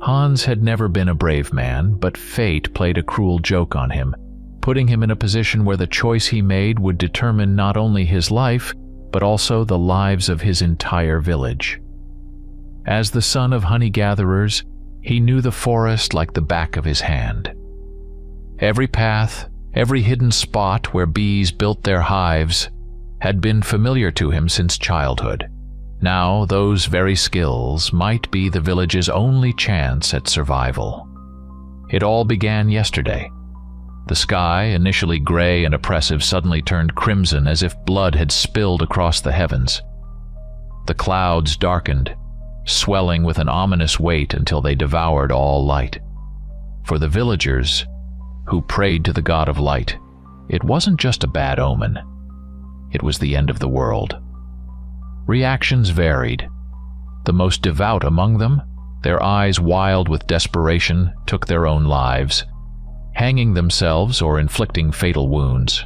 Hans had never been a brave man, but fate played a cruel joke on him, putting him in a position where the choice he made would determine not only his life, but also the lives of his entire village. As the son of honey-gatherers, he knew the forest like the back of his hand. Every path, every hidden spot where bees built their hives, had been familiar to him since childhood. Now those very skills might be the village's only chance at survival. It all began yesterday. The sky, initially gray and oppressive, suddenly turned crimson as if blood had spilled across the heavens. The clouds darkened, swelling with an ominous weight until they devoured all light. For the villagers, who prayed to the god of light, it wasn't just a bad omen. It was the end of the world. Reactions varied. The most devout among them, their eyes wild with desperation, took their own lives, hanging themselves or inflicting fatal wounds.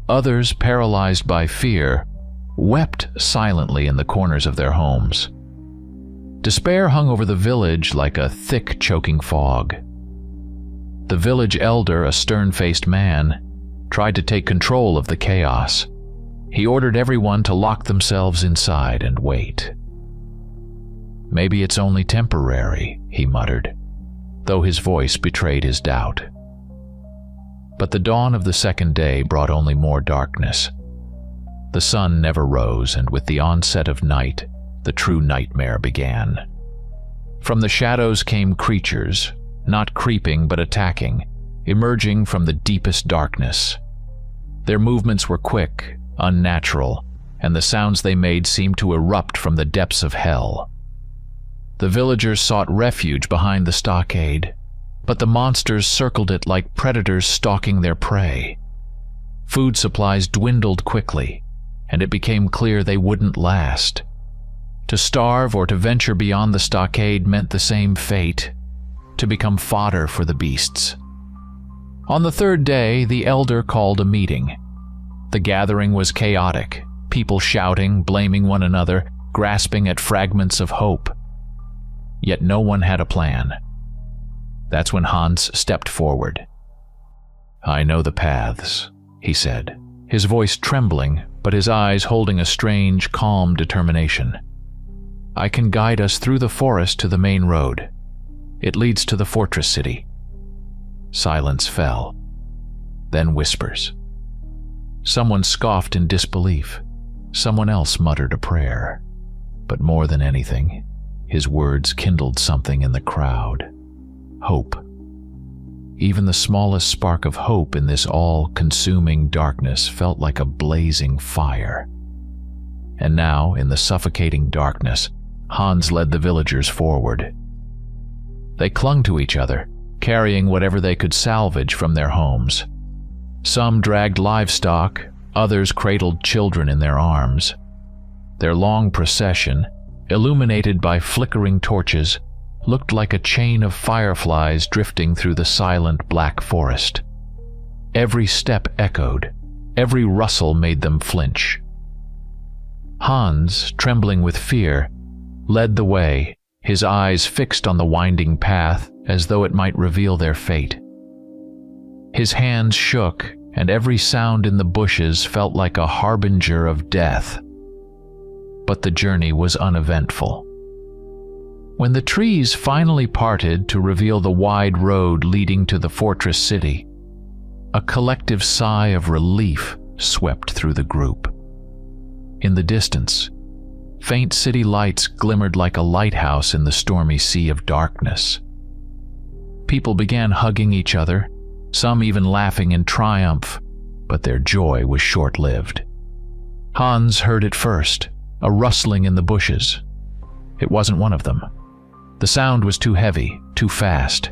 Others, paralyzed by fear, wept silently in the corners of their homes. Despair hung over the village like a thick, choking fog. The village elder, a stern-faced man, tried to take control of the chaos. He ordered everyone to lock themselves inside and wait. "Maybe it's only temporary," he muttered, though his voice betrayed his doubt. But the dawn of the second day brought only more darkness. The sun never rose, and with the onset of night, the true nightmare began. From the shadows came creatures, not creeping but attacking, emerging from the deepest darkness. Their movements were quick, unnatural, and the sounds they made seemed to erupt from the depths of hell. The villagers sought refuge behind the stockade, but the monsters circled it like predators stalking their prey. Food supplies dwindled quickly, and it became clear they wouldn't last. To starve or to venture beyond the stockade meant the same fate, to become fodder for the beasts. On the third day, the elder called a meeting. The gathering was chaotic, people shouting, blaming one another, grasping at fragments of hope. Yet no one had a plan. That's when Hans stepped forward. "I know the paths," he said, his voice trembling, but his eyes holding a strange, calm determination. "I can guide us through the forest to the main road. It leads to the fortress city." Silence fell, then whispers. Someone scoffed in disbelief. Someone else muttered a prayer. But more than anything, his words kindled something in the crowd. Hope. Even the smallest spark of hope in this all-consuming darkness felt like a blazing fire. And now, in the suffocating darkness, Hans led the villagers forward. They clung to each other, carrying whatever they could salvage from their homes. Some dragged livestock, others cradled children in their arms. Their long procession, illuminated by flickering torches, looked like a chain of fireflies drifting through the silent black forest. Every step echoed, every rustle made them flinch. Hans, trembling with fear, led the way, his eyes fixed on the winding path as though it might reveal their fate. His hands shook, and every sound in the bushes felt like a harbinger of death. But the journey was uneventful. When the trees finally parted to reveal the wide road leading to the fortress city, a collective sigh of relief swept through the group. In the distance, faint city lights glimmered like a lighthouse in the stormy sea of darkness. People began hugging each other, some even laughing in triumph, but their joy was short-lived. Hans heard it first, a rustling in the bushes. It wasn't one of them. The sound was too heavy, too fast.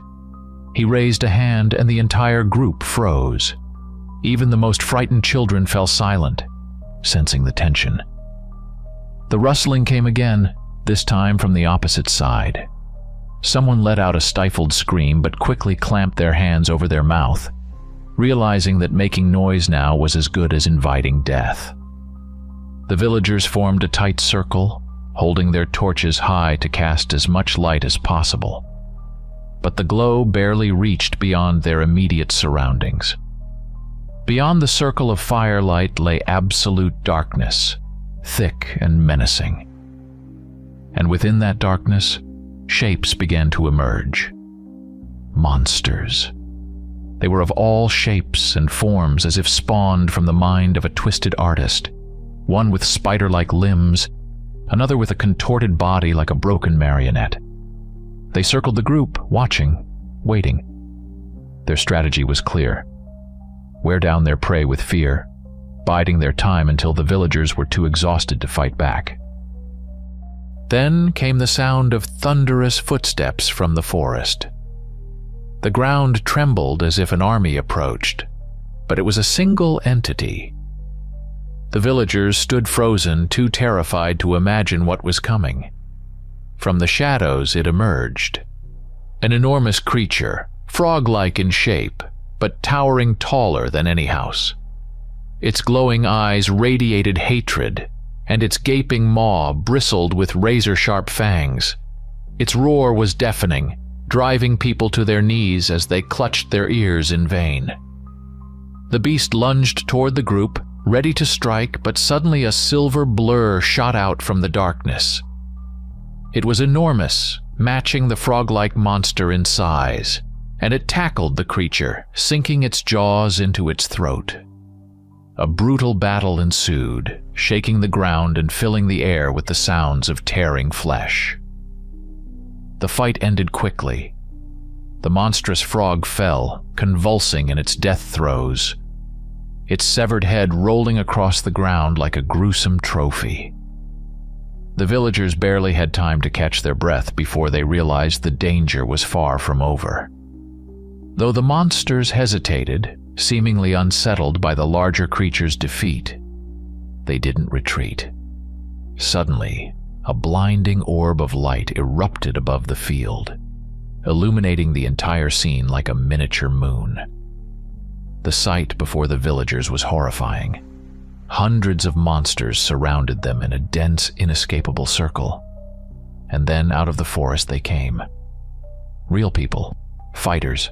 He raised a hand and the entire group froze. Even the most frightened children fell silent, sensing the tension. The rustling came again, this time from the opposite side. Someone let out a stifled scream but quickly clamped their hands over their mouth, realizing that making noise now was as good as inviting death. The villagers formed a tight circle, holding their torches high to cast as much light as possible. but the glow barely reached beyond their immediate surroundings. Beyond the circle of firelight lay absolute darkness, thick and menacing. And within that darkness, shapes began to emerge. Monsters. They were of all shapes and forms, as if spawned from the mind of a twisted artist, one with spider-like limbs, another with a contorted body like a broken marionette. They circled the group, watching, waiting. Their strategy was clear: wear down their prey with fear, biding their time until the villagers were too exhausted to fight back. Then came the sound of thunderous footsteps from the forest. The ground trembled as if an army approached, but it was a single entity. The villagers stood frozen, too terrified to imagine what was coming. From the shadows it emerged. An enormous creature, frog-like in shape, but towering taller than any house. Its glowing eyes radiated hatred, and its gaping maw bristled with razor-sharp fangs. Its roar was deafening, driving people to their knees as they clutched their ears in vain. The beast lunged toward the group, ready to strike, but suddenly a silver blur shot out from the darkness. It was enormous, matching the frog-like monster in size, and it tackled the creature, sinking its jaws into its throat. A brutal battle ensued, shaking the ground and filling the air with the sounds of tearing flesh. The fight ended quickly. The monstrous frog fell, convulsing in its death throes, its severed head rolling across the ground like a gruesome trophy. The villagers barely had time to catch their breath before they realized the danger was far from over. Though the monsters hesitated, seemingly unsettled by the larger creature's defeat, they didn't retreat. Suddenly, a blinding orb of light erupted above the field, illuminating the entire scene like a miniature moon. The sight before the villagers was horrifying. Hundreds of monsters surrounded them in a dense, inescapable circle. And then out of the forest they came. Real people, fighters,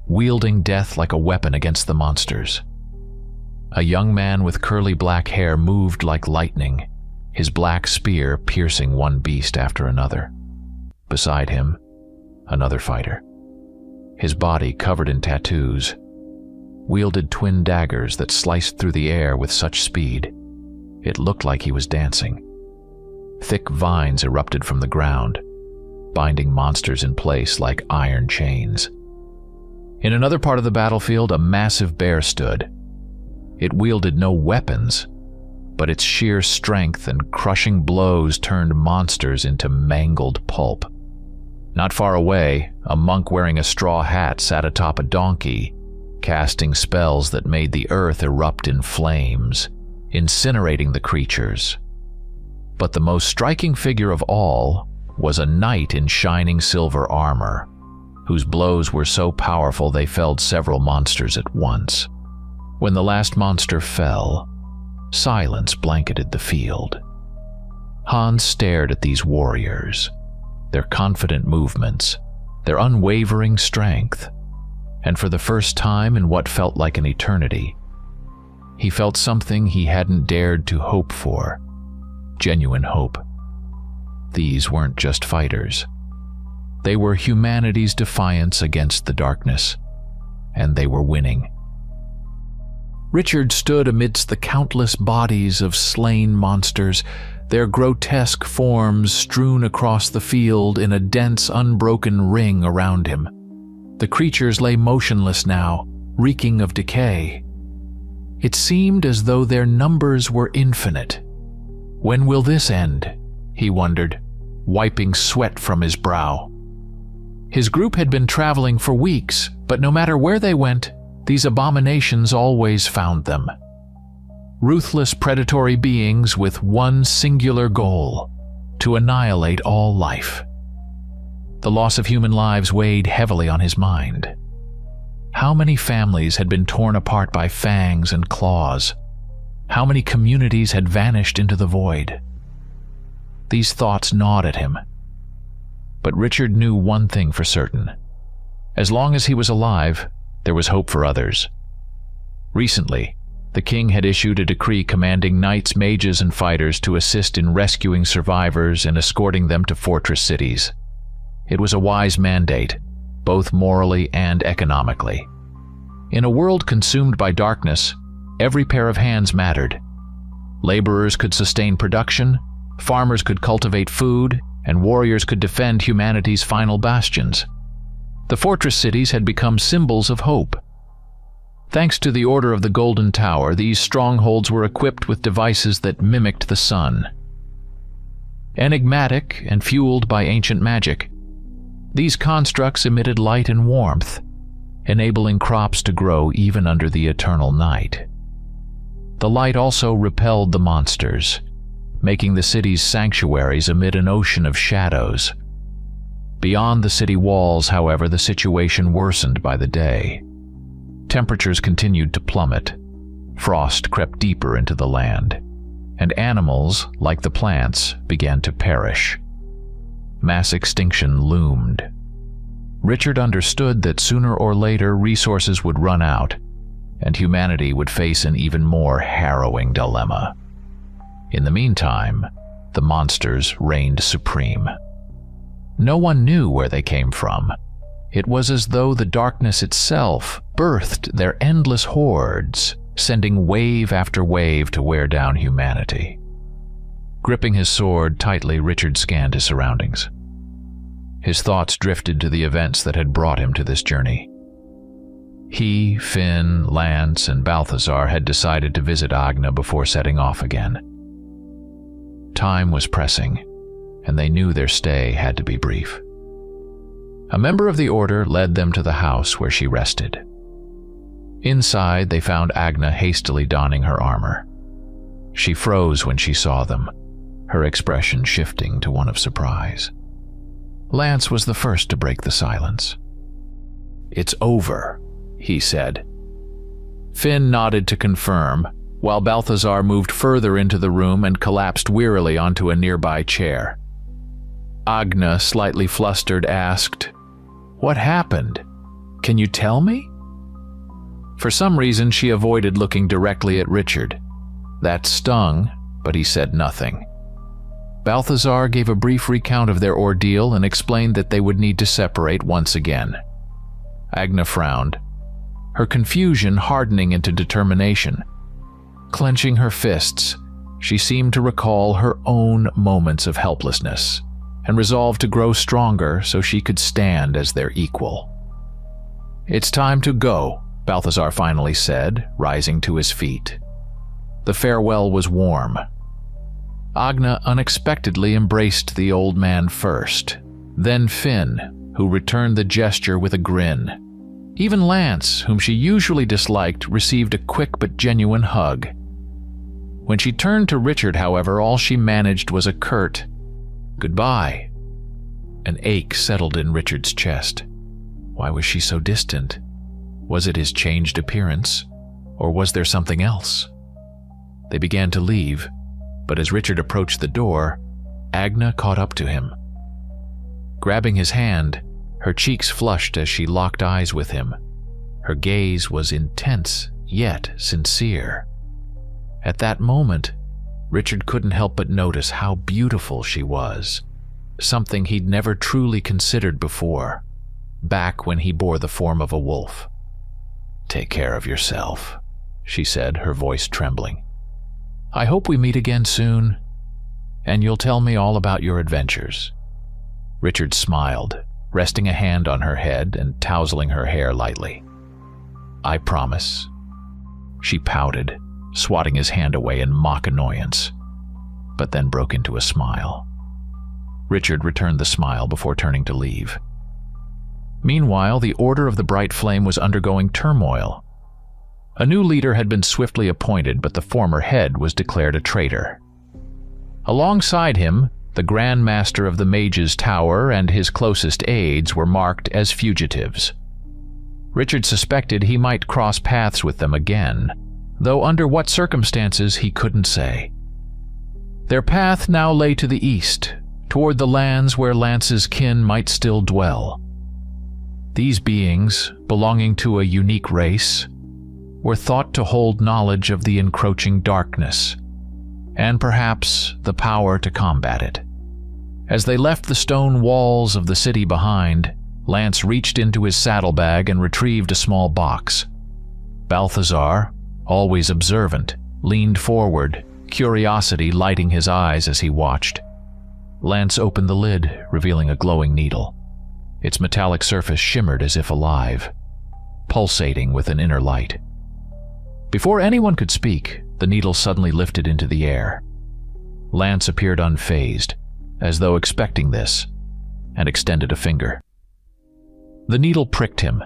wielding death like a weapon against the monsters. A young man with curly black hair moved like lightning, his black spear piercing one beast after another. Beside him, another fighter. His body covered in tattoos, wielded twin daggers that sliced through the air with such speed, it looked like he was dancing. Thick vines erupted from the ground, binding monsters in place like iron chains. In another part of the battlefield, a massive bear stood. It wielded no weapons, but its sheer strength and crushing blows turned monsters into mangled pulp. Not far away, a monk wearing a straw hat sat atop a donkey, casting spells that made the earth erupt in flames, incinerating the creatures. But the most striking figure of all was a knight in shining silver armor, whose blows were so powerful they felled several monsters at once. When the last monster fell, silence blanketed the field. Hans stared at these warriors, their confident movements, their unwavering strength, and for the first time in what felt like an eternity, he felt something he hadn't dared to hope for: genuine hope. These weren't just fighters. They were humanity's defiance against the darkness, and they were winning. Richard stood amidst the countless bodies of slain monsters, their grotesque forms strewn across the field in a dense, unbroken ring around him. The creatures lay motionless now, reeking of decay. It seemed as though their numbers were infinite. When will this end? He wondered, wiping sweat from his brow. His group had been traveling for weeks, but no matter where they went, these abominations always found them. Ruthless predatory beings with one singular goal: to annihilate all life. The loss of human lives weighed heavily on his mind. How many families had been torn apart by fangs and claws? How many communities had vanished into the void? These thoughts gnawed at him. But Richard knew one thing for certain: As long as he was alive, there was hope for others. Recently, the king had issued a decree commanding knights, mages, and fighters to assist in rescuing survivors and escorting them to fortress cities. It was a wise mandate, both morally and economically. In a world consumed by darkness, every pair of hands mattered. Laborers could sustain production, farmers could cultivate food, and warriors could defend humanity's final bastions. The fortress cities had become symbols of hope. Thanks to the Order of the Golden Tower, these strongholds were equipped with devices that mimicked the sun. Enigmatic and fueled by ancient magic, these constructs emitted light and warmth, enabling crops to grow even under the eternal night. The light also repelled the monsters, making the city's sanctuaries amid an ocean of shadows. Beyond the city walls, however, the situation worsened by the day. Temperatures continued to plummet, frost crept deeper into the land, and animals, like the plants, began to perish. Mass extinction loomed. Richard understood that sooner or later resources would run out, and humanity would face an even more harrowing dilemma. In the meantime, the monsters reigned supreme. No one knew where they came from. It was as though the darkness itself birthed their endless hordes, sending wave after wave to wear down humanity. Gripping his sword tightly, Richard scanned his surroundings. His thoughts drifted to the events that had brought him to this journey. He, Finn, Lance, and Balthazar had decided to visit Agna before setting off again. Time was pressing, and they knew their stay had to be brief. A member of the Order led them to the house where she rested. Inside, they found Agna hastily donning her armor. She froze when she saw them, her expression shifting to one of surprise. Lance was the first to break the silence. "It's over," he said. Finn nodded to confirm, while Balthazar moved further into the room and collapsed wearily onto a nearby chair. Agna, slightly flustered, asked, "What happened? Can you tell me?" For some reason, she avoided looking directly at Richard. That stung, but he said nothing. Balthazar gave a brief recount of their ordeal and explained that they would need to separate once again. Agna frowned, her confusion hardening into determination. Clenching her fists, she seemed to recall her own moments of helplessness and resolved to grow stronger so she could stand as their equal. "It's time to go," Balthazar finally said, rising to his feet. The farewell was warm. Agna unexpectedly embraced the old man first, then Finn, who returned the gesture with a grin. Even Lance, whom she usually disliked, received a quick but genuine hug. When she turned to Richard, however, all she managed was a curt, "Goodbye." An ache settled in Richard's chest. Why was she so distant? Was it his changed appearance, or was there something else? They began to leave, but as Richard approached the door, Agna caught up to him. Grabbing his hand, her cheeks flushed as she locked eyes with him. Her gaze was intense, yet sincere. At that moment, Richard couldn't help but notice how beautiful she was, something he'd never truly considered before, back when he bore the form of a wolf. "Take care of yourself," she said, her voice trembling. "I hope we meet again soon, and you'll tell me all about your adventures." Richard smiled, resting a hand on her head and tousling her hair lightly. "I promise." She pouted, swatting his hand away in mock annoyance, but then broke into a smile. Richard returned the smile before turning to leave. Meanwhile, the Order of the Bright Flame was undergoing turmoil. A new leader had been swiftly appointed, but the former head was declared a traitor. Alongside him, the Grand Master of the Mages' Tower and his closest aides were marked as fugitives. Richard suspected he might cross paths with them again, though under what circumstances he couldn't say. Their path now lay to the east, toward the lands where Lance's kin might still dwell. These beings, belonging to a unique race, were thought to hold knowledge of the encroaching darkness, and perhaps the power to combat it. As they left the stone walls of the city behind, Lance reached into his saddlebag and retrieved a small box. Balthazar, always observant, leaned forward, curiosity lighting his eyes as he watched. Lance opened the lid, revealing a glowing needle. Its metallic surface shimmered as if alive, pulsating with an inner light. Before anyone could speak, the needle suddenly lifted into the air. Lance appeared unfazed, as though expecting this, and extended a finger. The needle pricked him,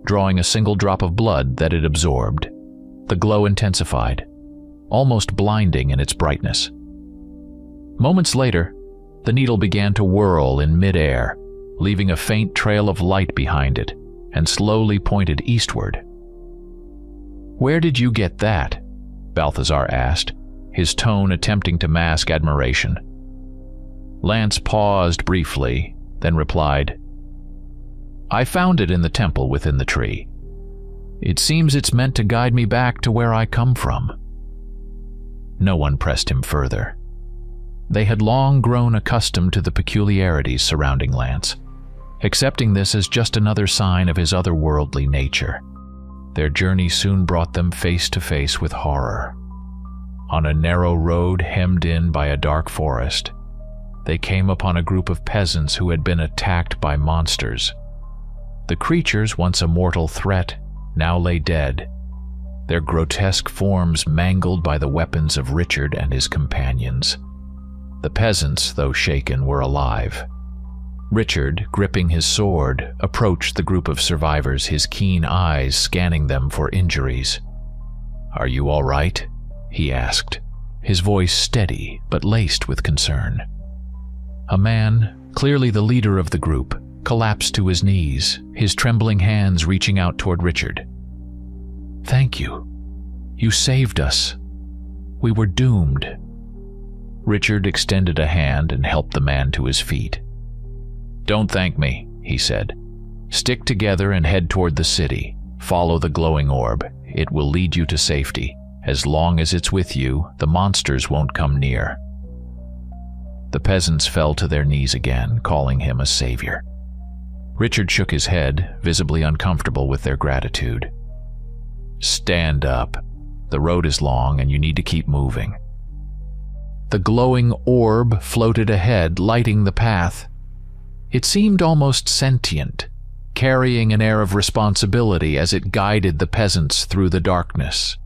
drawing a single drop of blood that it absorbed. The glow intensified, almost blinding in its brightness. Moments later, the needle began to whirl in mid-air, leaving a faint trail of light behind it, and slowly pointed eastward. "Where did you get that?" Balthazar asked, his tone attempting to mask admiration. Lance paused briefly, then replied, "I found it in the temple within the tree. It seems it's meant to guide me back to where I come from." No one pressed him further. They had long grown accustomed to the peculiarities surrounding Lance, accepting this as just another sign of his otherworldly nature. Their journey soon brought them face to face with horror. On a narrow road hemmed in by a dark forest, they came upon a group of peasants who had been attacked by monsters. The creatures, once a mortal threat, now lay dead, their grotesque forms mangled by the weapons of Richard and his companions. The peasants, though shaken, were alive. Richard, gripping his sword, approached the group of survivors, his keen eyes scanning them for injuries. "Are you all right?" he asked, his voice steady but laced with concern. A man, clearly the leader of the group, collapsed to his knees, his trembling hands reaching out toward Richard. "Thank you. You saved us. We were doomed." Richard extended a hand and helped the man to his feet. "Don't thank me," he said. "Stick together and head toward the city. Follow the glowing orb. It will lead you to safety. As long as it's with you, the monsters won't come near." The peasants fell to their knees again, calling him a savior. Richard shook his head, visibly uncomfortable with their gratitude. "Stand up. The road is long and you need to keep moving." The glowing orb floated ahead, lighting the path. It seemed almost sentient, carrying an air of responsibility as it guided the peasants through the darkness.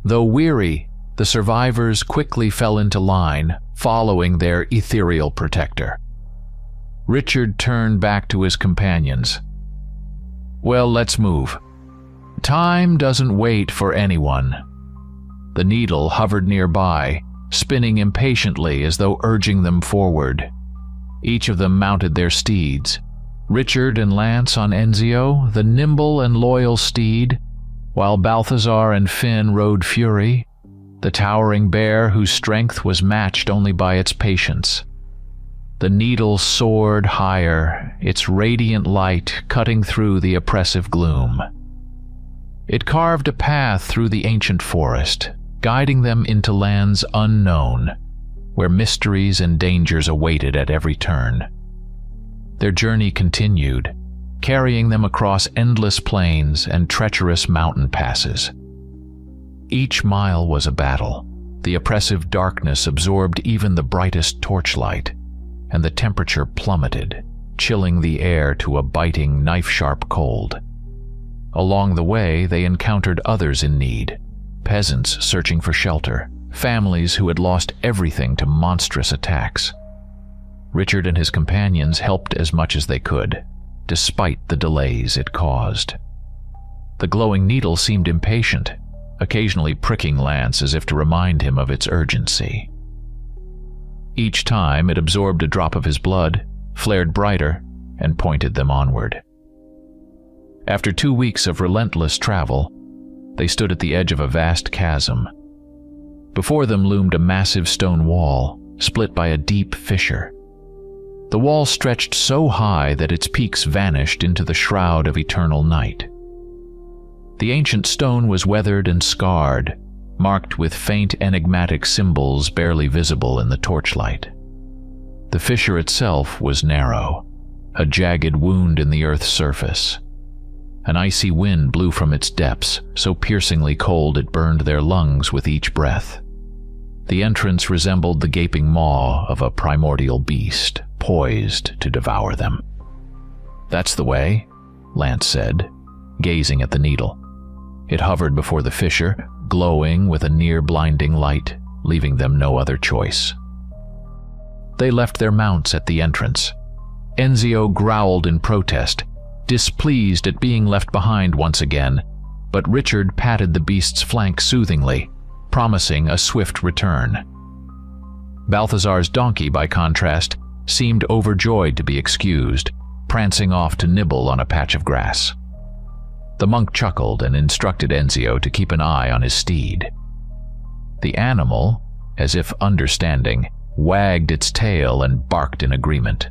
Though weary, the survivors quickly fell into line, following their ethereal protector. Richard turned back to his companions. "Well, let's move. Time doesn't wait for anyone." The needle hovered nearby, spinning impatiently as though urging them forward. Each of them mounted their steeds. Richard and Lance on Enzio, the nimble and loyal steed, while Balthazar and Finn rode Fury, the towering bear whose strength was matched only by its patience. The needle soared higher, its radiant light cutting through the oppressive gloom. It carved a path through the ancient forest, guiding them into lands unknown, where mysteries and dangers awaited at every turn. Their journey continued, carrying them across endless plains and treacherous mountain passes. Each mile was a battle. The oppressive darkness absorbed even the brightest torchlight, and the temperature plummeted, chilling the air to a biting, knife-sharp cold. Along the way, they encountered others in need, peasants searching for shelter, families who had lost everything to monstrous attacks. Richard and his companions helped as much as they could, despite the delays it caused. The glowing needle seemed impatient, occasionally pricking Lance as if to remind him of its urgency. Each time it absorbed a drop of his blood, flared brighter, and pointed them onward. After 2 weeks of relentless travel, they stood at the edge of a vast chasm. Before them loomed a massive stone wall, split by a deep fissure. The wall stretched so high that its peaks vanished into the shroud of eternal night. The ancient stone was weathered and scarred, marked with faint enigmatic symbols barely visible in the torchlight. The fissure itself was narrow, a jagged wound in the earth's surface. An icy wind blew from its depths, so piercingly cold it burned their lungs with each breath. The entrance resembled the gaping maw of a primordial beast, poised to devour them. "That's the way," Lance said, gazing at the needle. It hovered before the fissure, glowing with a near-blinding light, leaving them no other choice. They left their mounts at the entrance. Enzio growled in protest, displeased at being left behind once again, but Richard patted the beast's flank soothingly, promising a swift return. Balthazar's donkey, by contrast, seemed overjoyed to be excused, prancing off to nibble on a patch of grass. The monk chuckled and instructed Enzio to keep an eye on his steed. The animal, as if understanding, wagged its tail and barked in agreement.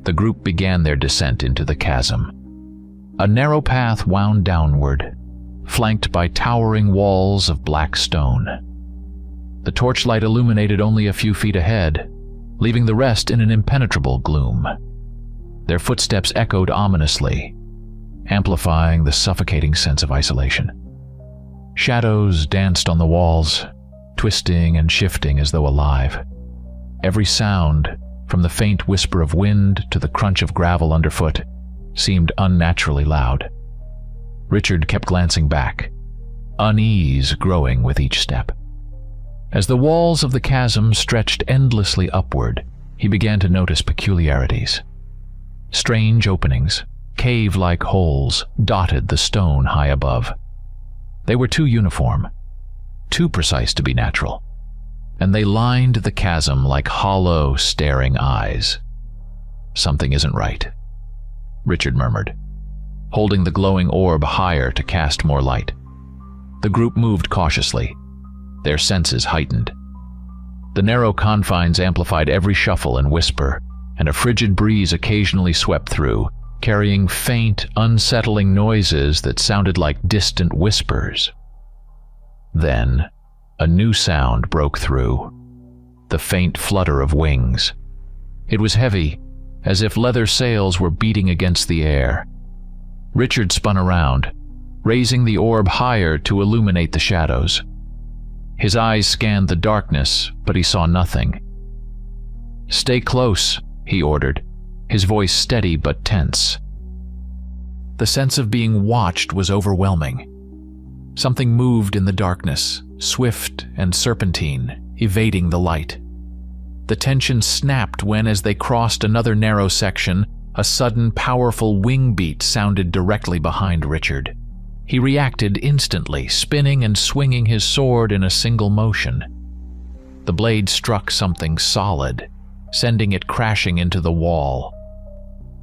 The group began their descent into the chasm. A narrow path wound downward, flanked by towering walls of black stone. The torchlight illuminated only a few feet ahead, leaving the rest in an impenetrable gloom. Their footsteps echoed ominously, amplifying the suffocating sense of isolation. Shadows danced on the walls, twisting and shifting as though alive. Every sound, from the faint whisper of wind to the crunch of gravel underfoot, seemed unnaturally loud. Richard kept glancing back, unease growing with each step. As the walls of the chasm stretched endlessly upward, he began to notice peculiarities. Strange openings, cave-like holes, dotted the stone high above. They were too uniform, too precise to be natural, and they lined the chasm like hollow, staring eyes. "Something isn't right," Richard murmured, holding the glowing orb higher to cast more light. The group moved cautiously, their senses heightened. The narrow confines amplified every shuffle and whisper, and a frigid breeze occasionally swept through, carrying faint, unsettling noises that sounded like distant whispers. Then, a new sound broke through, the faint flutter of wings. It was heavy, as if leather sails were beating against the air. Richard spun around, raising the orb higher to illuminate the shadows. His eyes scanned the darkness, but he saw nothing. "Stay close," he ordered, his voice steady but tense. The sense of being watched was overwhelming. Something moved in the darkness, swift and serpentine, evading the light. The tension snapped when, as they crossed another narrow section, a sudden, powerful wing beat sounded directly behind Richard. He reacted instantly, spinning and swinging his sword in a single motion. The blade struck something solid, sending it crashing into the wall.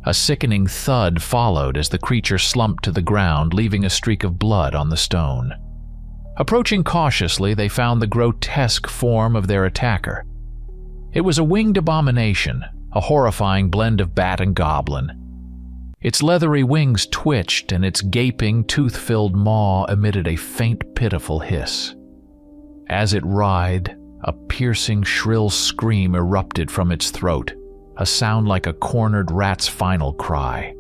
A sickening thud followed as the creature slumped to the ground, leaving a streak of blood on the stone. Approaching cautiously, they found the grotesque form of their attacker. It was a winged abomination, a horrifying blend of bat and goblin. Its leathery wings twitched, and its gaping, tooth-filled maw emitted a faint, pitiful hiss. As it writhed, a piercing, shrill scream erupted from its throat, a sound like a cornered rat's final cry.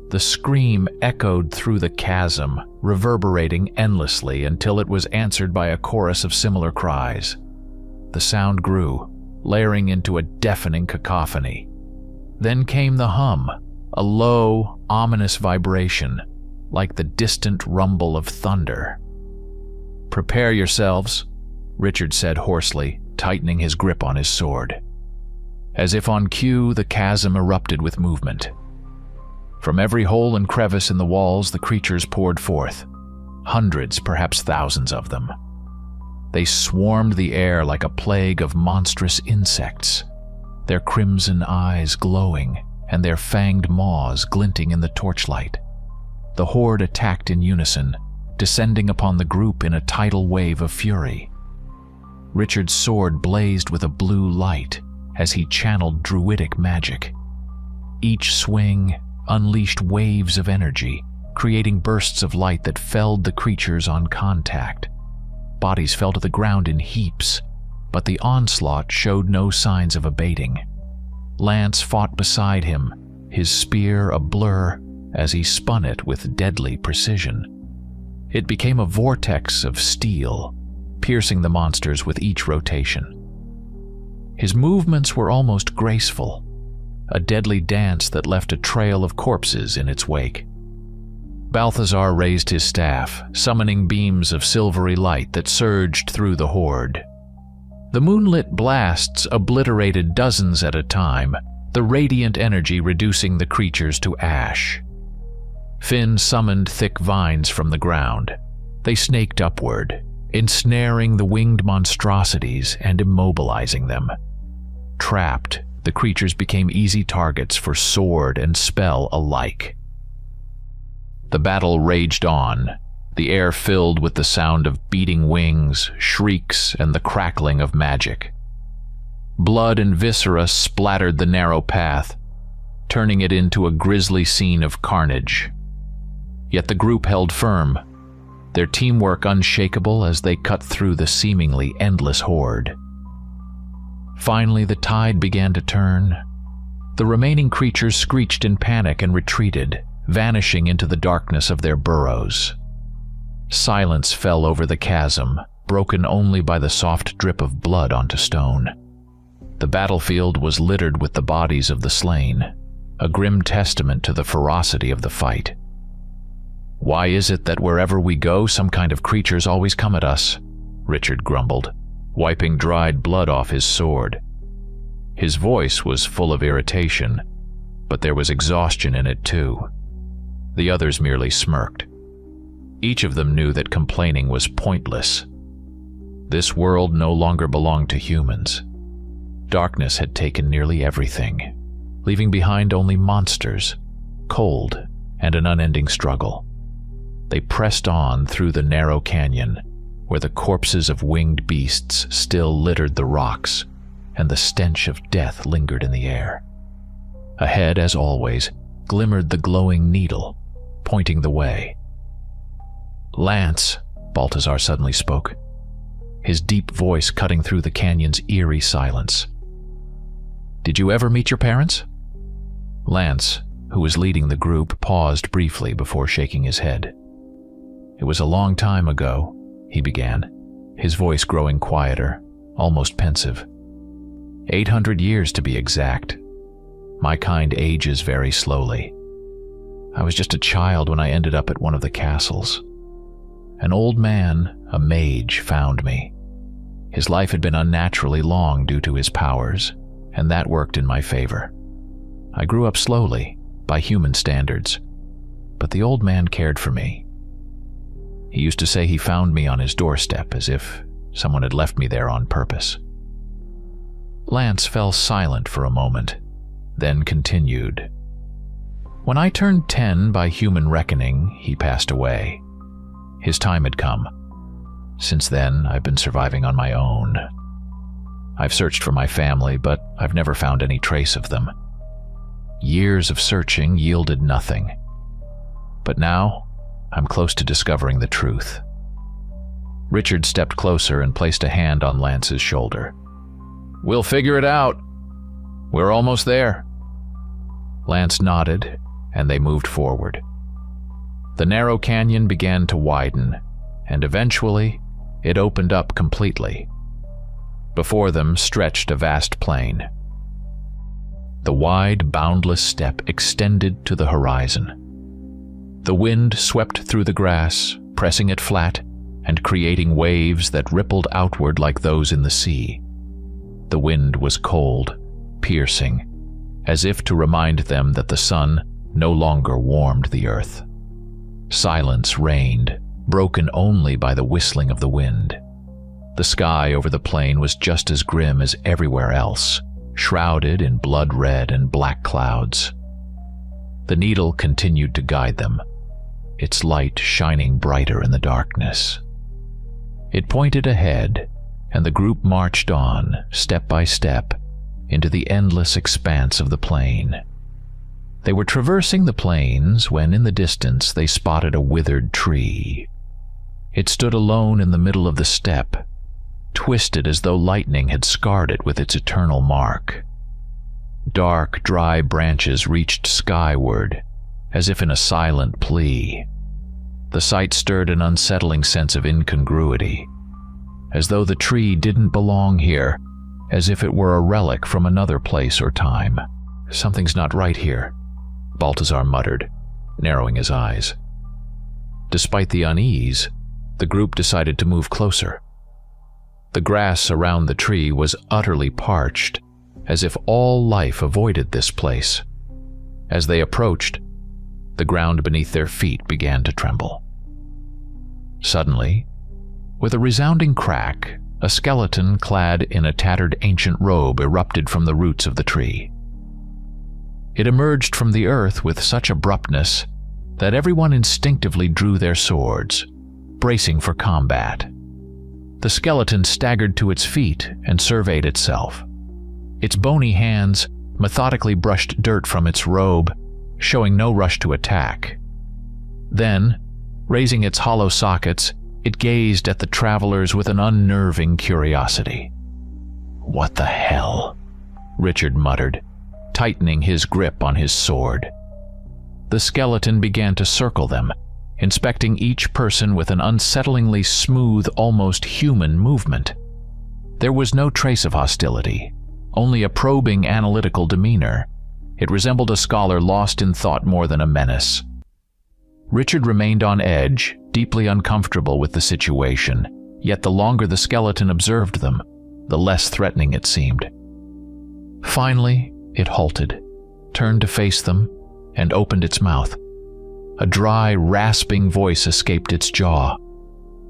The scream echoed through the chasm, reverberating endlessly until it was answered by a chorus of similar cries. The sound grew, layering into a deafening cacophony. Then came the hum, a low, ominous vibration, like the distant rumble of thunder. "Prepare yourselves," Richard said hoarsely, tightening his grip on his sword. As if on cue, the chasm erupted with movement. From every hole and crevice in the walls, the creatures poured forth, hundreds, perhaps thousands of them. They swarmed the air like a plague of monstrous insects, their crimson eyes glowing and their fanged maws glinting in the torchlight. The horde attacked in unison, descending upon the group in a tidal wave of fury. Richard's sword blazed with a blue light, as he channeled druidic magic. Each swing unleashed waves of energy, creating bursts of light that felled the creatures on contact. Bodies fell to the ground in heaps, but the onslaught showed no signs of abating. Lance fought beside him, his spear a blur as he spun it with deadly precision. It became a vortex of steel, piercing the monsters with each rotation. His movements were almost graceful, a deadly dance that left a trail of corpses in its wake. Balthazar raised his staff, summoning beams of silvery light that surged through the horde. The moonlit blasts obliterated dozens at a time, the radiant energy reducing the creatures to ash. Finn summoned thick vines from the ground. They snaked upward, ensnaring the winged monstrosities and immobilizing them. Trapped, the creatures became easy targets for sword and spell alike. The battle raged on, the air filled with the sound of beating wings, shrieks, and the crackling of magic. Blood and viscera splattered the narrow path, turning it into a grisly scene of carnage. Yet the group held firm, their teamwork unshakable as they cut through the seemingly endless horde. Finally, the tide began to turn. The remaining creatures screeched in panic and retreated, vanishing into the darkness of their burrows. Silence fell over the chasm, broken only by the soft drip of blood onto stone. The battlefield was littered with the bodies of the slain, a grim testament to the ferocity of the fight. "Why is it that wherever we go, some kind of creatures always come at us?" Richard grumbled, wiping dried blood off his sword. His voice was full of irritation, but there was exhaustion in it too. The others merely smirked. Each of them knew that complaining was pointless. This world no longer belonged to humans. Darkness had taken nearly everything, leaving behind only monsters, cold, and an unending struggle. They pressed on through the narrow canyon, where the corpses of winged beasts still littered the rocks, and the stench of death lingered in the air. Ahead, as always, glimmered the glowing needle, pointing the way. "Lance," Balthazar suddenly spoke, his deep voice cutting through the canyon's eerie silence. "Did you ever meet your parents?" Lance, who was leading the group, paused briefly before shaking his head. "It was a long time ago," he began, his voice growing quieter, almost pensive. 800 years to be exact. My kind ages very slowly. I was just a child when I ended up at one of the castles. An old man, a mage, found me. His life had been unnaturally long due to his powers, and that worked in my favor. I grew up slowly, by human standards, but the old man cared for me. He used to say he found me on his doorstep, as if someone had left me there on purpose. Lance fell silent for a moment, then continued. "When I turned 10 by human reckoning, he passed away. His time had come. Since then, I've been surviving on my own. I've searched for my family, but I've never found any trace of them. Years of searching yielded nothing. But now, I'm close to discovering the truth." Richard stepped closer and placed a hand on Lance's shoulder. "We'll figure it out. We're almost there." Lance nodded, and they moved forward. The narrow canyon began to widen, and eventually, it opened up completely. Before them stretched a vast plain. The wide, boundless steppe extended to the horizon. The wind swept through the grass, pressing it flat and creating waves that rippled outward like those in the sea. The wind was cold, piercing, as if to remind them that the sun no longer warmed the earth. Silence reigned, broken only by the whistling of the wind. The sky over the plain was just as grim as everywhere else, shrouded in blood-red and black clouds. The needle continued to guide them, its light shining brighter in the darkness. It pointed ahead, and the group marched on, step by step, into the endless expanse of the plain. They were traversing the plains when in the distance they spotted a withered tree. It stood alone in the middle of the steppe, twisted as though lightning had scarred it with its eternal mark. Dark, dry branches reached skyward, as if in a silent plea. The sight stirred an unsettling sense of incongruity, as though the tree didn't belong here, as if it were a relic from another place or time. "Something's not right here," Balthazar muttered, narrowing his eyes. Despite the unease, the group decided to move closer. The grass around the tree was utterly parched, as if all life avoided this place. As they approached, the ground beneath their feet began to tremble. Suddenly, with a resounding crack, a skeleton clad in a tattered ancient robe erupted from the roots of the tree. It emerged from the earth with such abruptness that everyone instinctively drew their swords, bracing for combat. The skeleton staggered to its feet and surveyed itself. Its bony hands methodically brushed dirt from its robe, showing no rush to attack. Then, raising its hollow sockets, it gazed at the travelers with an unnerving curiosity. "What the hell?" Richard muttered, tightening his grip on his sword. The skeleton began to circle them, inspecting each person with an unsettlingly smooth, almost human movement. There was no trace of hostility, only a probing, analytical demeanor. It resembled a scholar lost in thought more than a menace. Richard remained on edge, deeply uncomfortable with the situation, yet the longer the skeleton observed them, the less threatening it seemed. Finally, it halted, turned to face them, and opened its mouth. A dry, rasping voice escaped its jaw.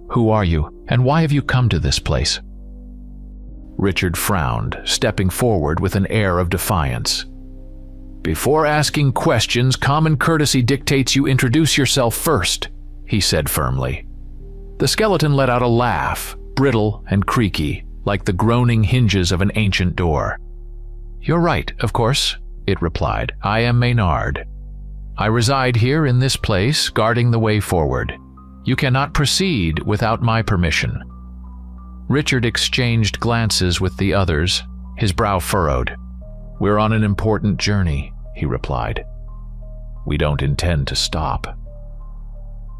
"Who are you, and why have you come to this place?" Richard frowned, stepping forward with an air of defiance. "Before asking questions, common courtesy dictates you introduce yourself first," he said firmly. The skeleton let out a laugh, brittle and creaky, like the groaning hinges of an ancient door. "You're right, of course," it replied. "I am Maynard. I reside here in this place, guarding the way forward. You cannot proceed without my permission." Richard exchanged glances with the others, his brow furrowed. "We're on an important journey," he replied. "We don't intend to stop."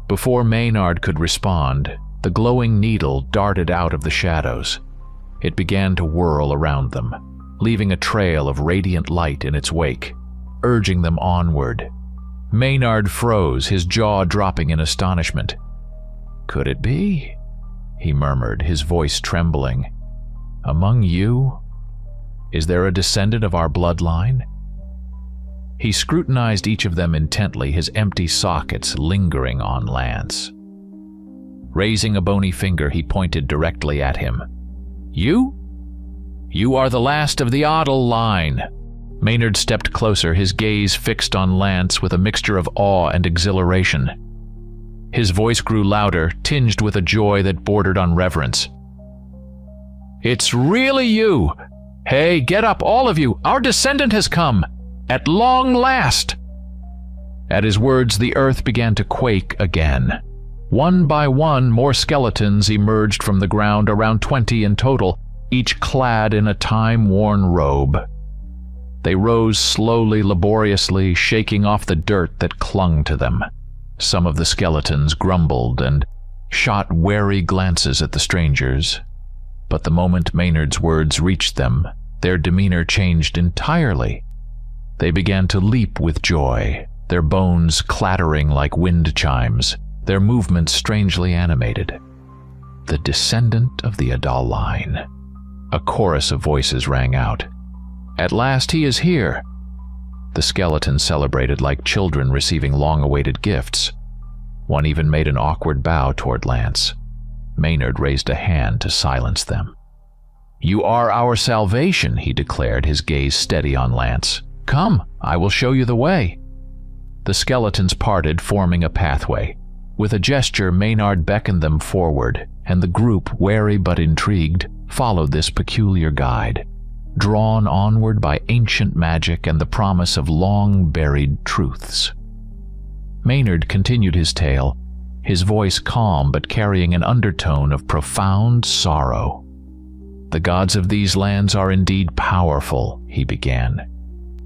Before Maynard could respond, the glowing needle darted out of the shadows. It began to whirl around them, leaving a trail of radiant light in its wake, urging them onward. Maynard froze, his jaw dropping in astonishment. "Could it be?" he murmured, his voice trembling. "Among you? Is there a descendant of our bloodline?" He scrutinized each of them intently, his empty sockets lingering on Lance. Raising a bony finger, he pointed directly at him. "You? You are the last of the Adel line." Maynard stepped closer, his gaze fixed on Lance with a mixture of awe and exhilaration. His voice grew louder, tinged with a joy that bordered on reverence. "It's really you! Hey, get up, all of you! Our descendant has come! At long last!" At his words, the earth began to quake again. One by one, more skeletons emerged from the ground, around 20 in total, each clad in a time-worn robe. They rose slowly, laboriously, shaking off the dirt that clung to them. Some of the skeletons grumbled and shot wary glances at the strangers. But the moment Maynard's words reached them, their demeanor changed entirely. They began to leap with joy, their bones clattering like wind chimes, their movements strangely animated. "The descendant of the Adal line," a chorus of voices rang out. "At last he is here." The skeletons celebrated like children receiving long-awaited gifts. One even made an awkward bow toward Lance. Maynard raised a hand to silence them. "You are our salvation," he declared, his gaze steady on Lance. "Come, I will show you the way." The skeletons parted, forming a pathway. With a gesture, Maynard beckoned them forward, and the group, wary but intrigued, followed this peculiar guide. drawn onward by ancient magic and the promise of long-buried truths. Maynard continued his tale, his voice calm but carrying an undertone of profound sorrow. "The gods of these lands are indeed powerful," he began.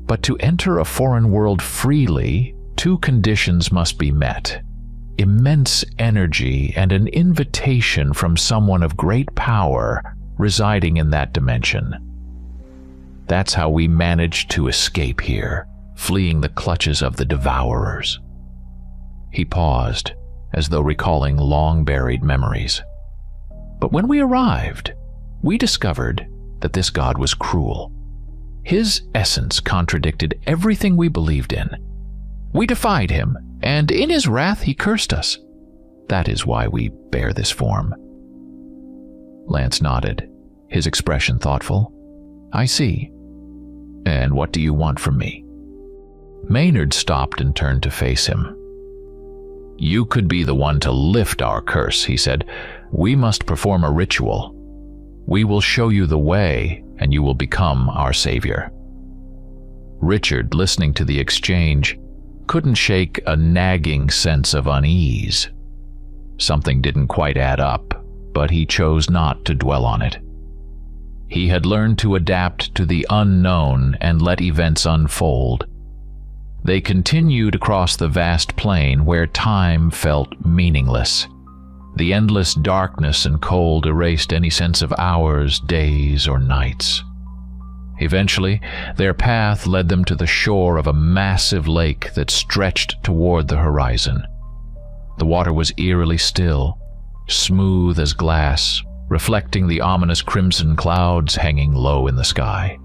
"But to enter a foreign world freely, two conditions must be met: immense energy and an invitation from someone of great power residing in that dimension. That's how we managed to escape here, fleeing the clutches of the devourers." He paused, as though recalling long-buried memories. "But when we arrived, we discovered that this god was cruel. His essence contradicted everything we believed in. We defied him, and in his wrath he cursed us. That is why we bear this form." Lance nodded, his expression thoughtful. "I see. And what do you want from me?" Maynard stopped and turned to face him. "You could be the one to lift our curse," he said. "We must perform a ritual. We will show you the way, and you will become our savior." Richard, listening to the exchange, couldn't shake a nagging sense of unease. Something didn't quite add up, but he chose not to dwell on it. He had learned to adapt to the unknown and let events unfold. They continued across the vast plain where time felt meaningless. The endless darkness and cold erased any sense of hours, days, or nights. Eventually, their path led them to the shore of a massive lake that stretched toward the horizon. The water was eerily still, smooth as glass, reflecting the ominous crimson clouds hanging low in the sky.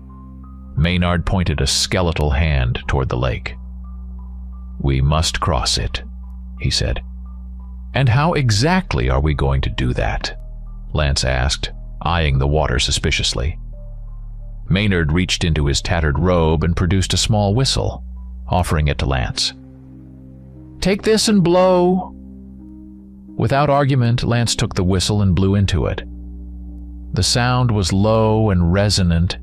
Maynard pointed a skeletal hand toward the lake. "We must cross it," he said. "And how exactly are we going to do that?" Lance asked, eyeing the water suspiciously. Maynard reached into his tattered robe and produced a small whistle, offering it to Lance. "Take this and blow." Without argument, Lance took the whistle and blew into it. The sound was low and resonant,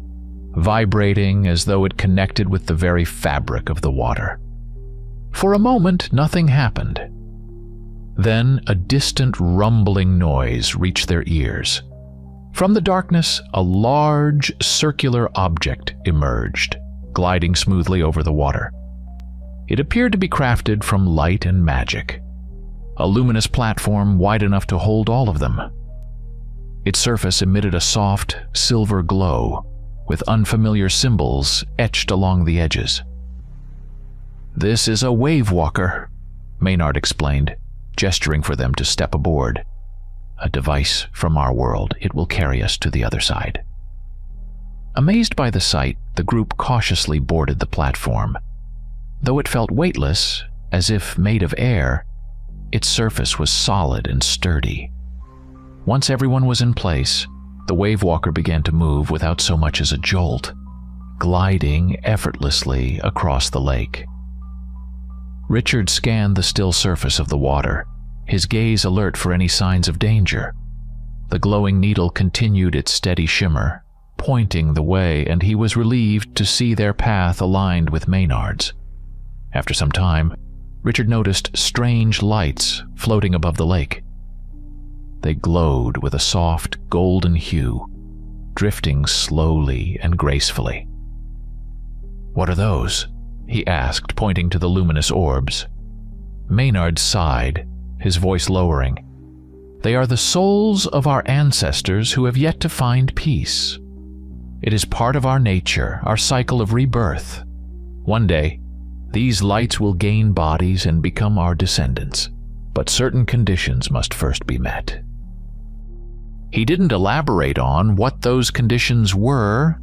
vibrating as though it connected with the very fabric of the water. For a moment, nothing happened. Then a distant rumbling noise reached their ears. From the darkness, a large, circular object emerged, gliding smoothly over the water. It appeared to be crafted from light and magic, a luminous platform wide enough to hold all of them. Its surface emitted a soft, silver glow, with unfamiliar symbols etched along the edges. "This is a wave walker," Maynard explained, gesturing for them to step aboard. "A device from our world. It will carry us to the other side." Amazed by the sight, the group cautiously boarded the platform. Though it felt weightless, as if made of air, its surface was solid and sturdy. Once everyone was in place, the wave walker began to move without so much as a jolt, gliding effortlessly across the lake. Richard scanned the still surface of the water, his gaze alert for any signs of danger. The glowing needle continued its steady shimmer, pointing the way, and he was relieved to see their path aligned with Maynard's. After some time, Richard noticed strange lights floating above the lake. They glowed with a soft golden hue, drifting slowly and gracefully. "What are those?" he asked, pointing to the luminous orbs. Maynard sighed, his voice lowering. "They are the souls of our ancestors who have yet to find peace. It is part of our nature, our cycle of rebirth. One day, these lights will gain bodies and become our descendants, but certain conditions must first be met." He didn't elaborate on what those conditions were,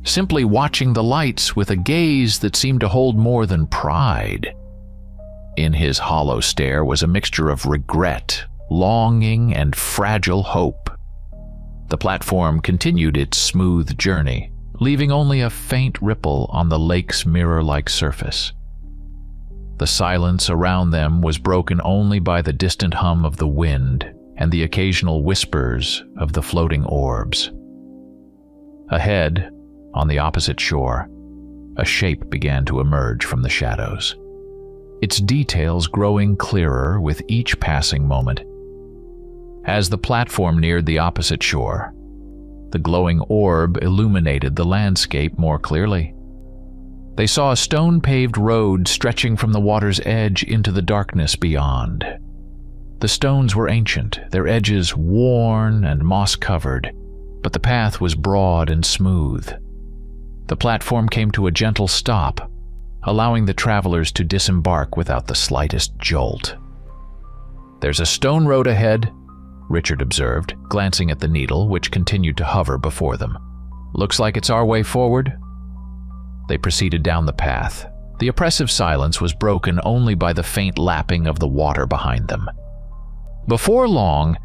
simply watching the lights with a gaze that seemed to hold more than pride. In his hollow stare was a mixture of regret, longing, and fragile hope. The platform continued its smooth journey, leaving only a faint ripple on the lake's mirror-like surface. The silence around them was broken only by the distant hum of the wind and the occasional whispers of the floating orbs. Ahead, on the opposite shore, a shape began to emerge from the shadows, its details growing clearer with each passing moment. As the platform neared the opposite shore, the glowing orb illuminated the landscape more clearly. They saw a stone-paved road stretching from the water's edge into the darkness beyond. The stones were ancient, their edges worn and moss-covered, but the path was broad and smooth. The platform came to a gentle stop, allowing the travelers to disembark without the slightest jolt. "There's a stone road ahead," Richard observed, glancing at the needle, which continued to hover before them. "Looks like it's our way forward." They proceeded down the path. The oppressive silence was broken only by the faint lapping of the water behind them. Before long,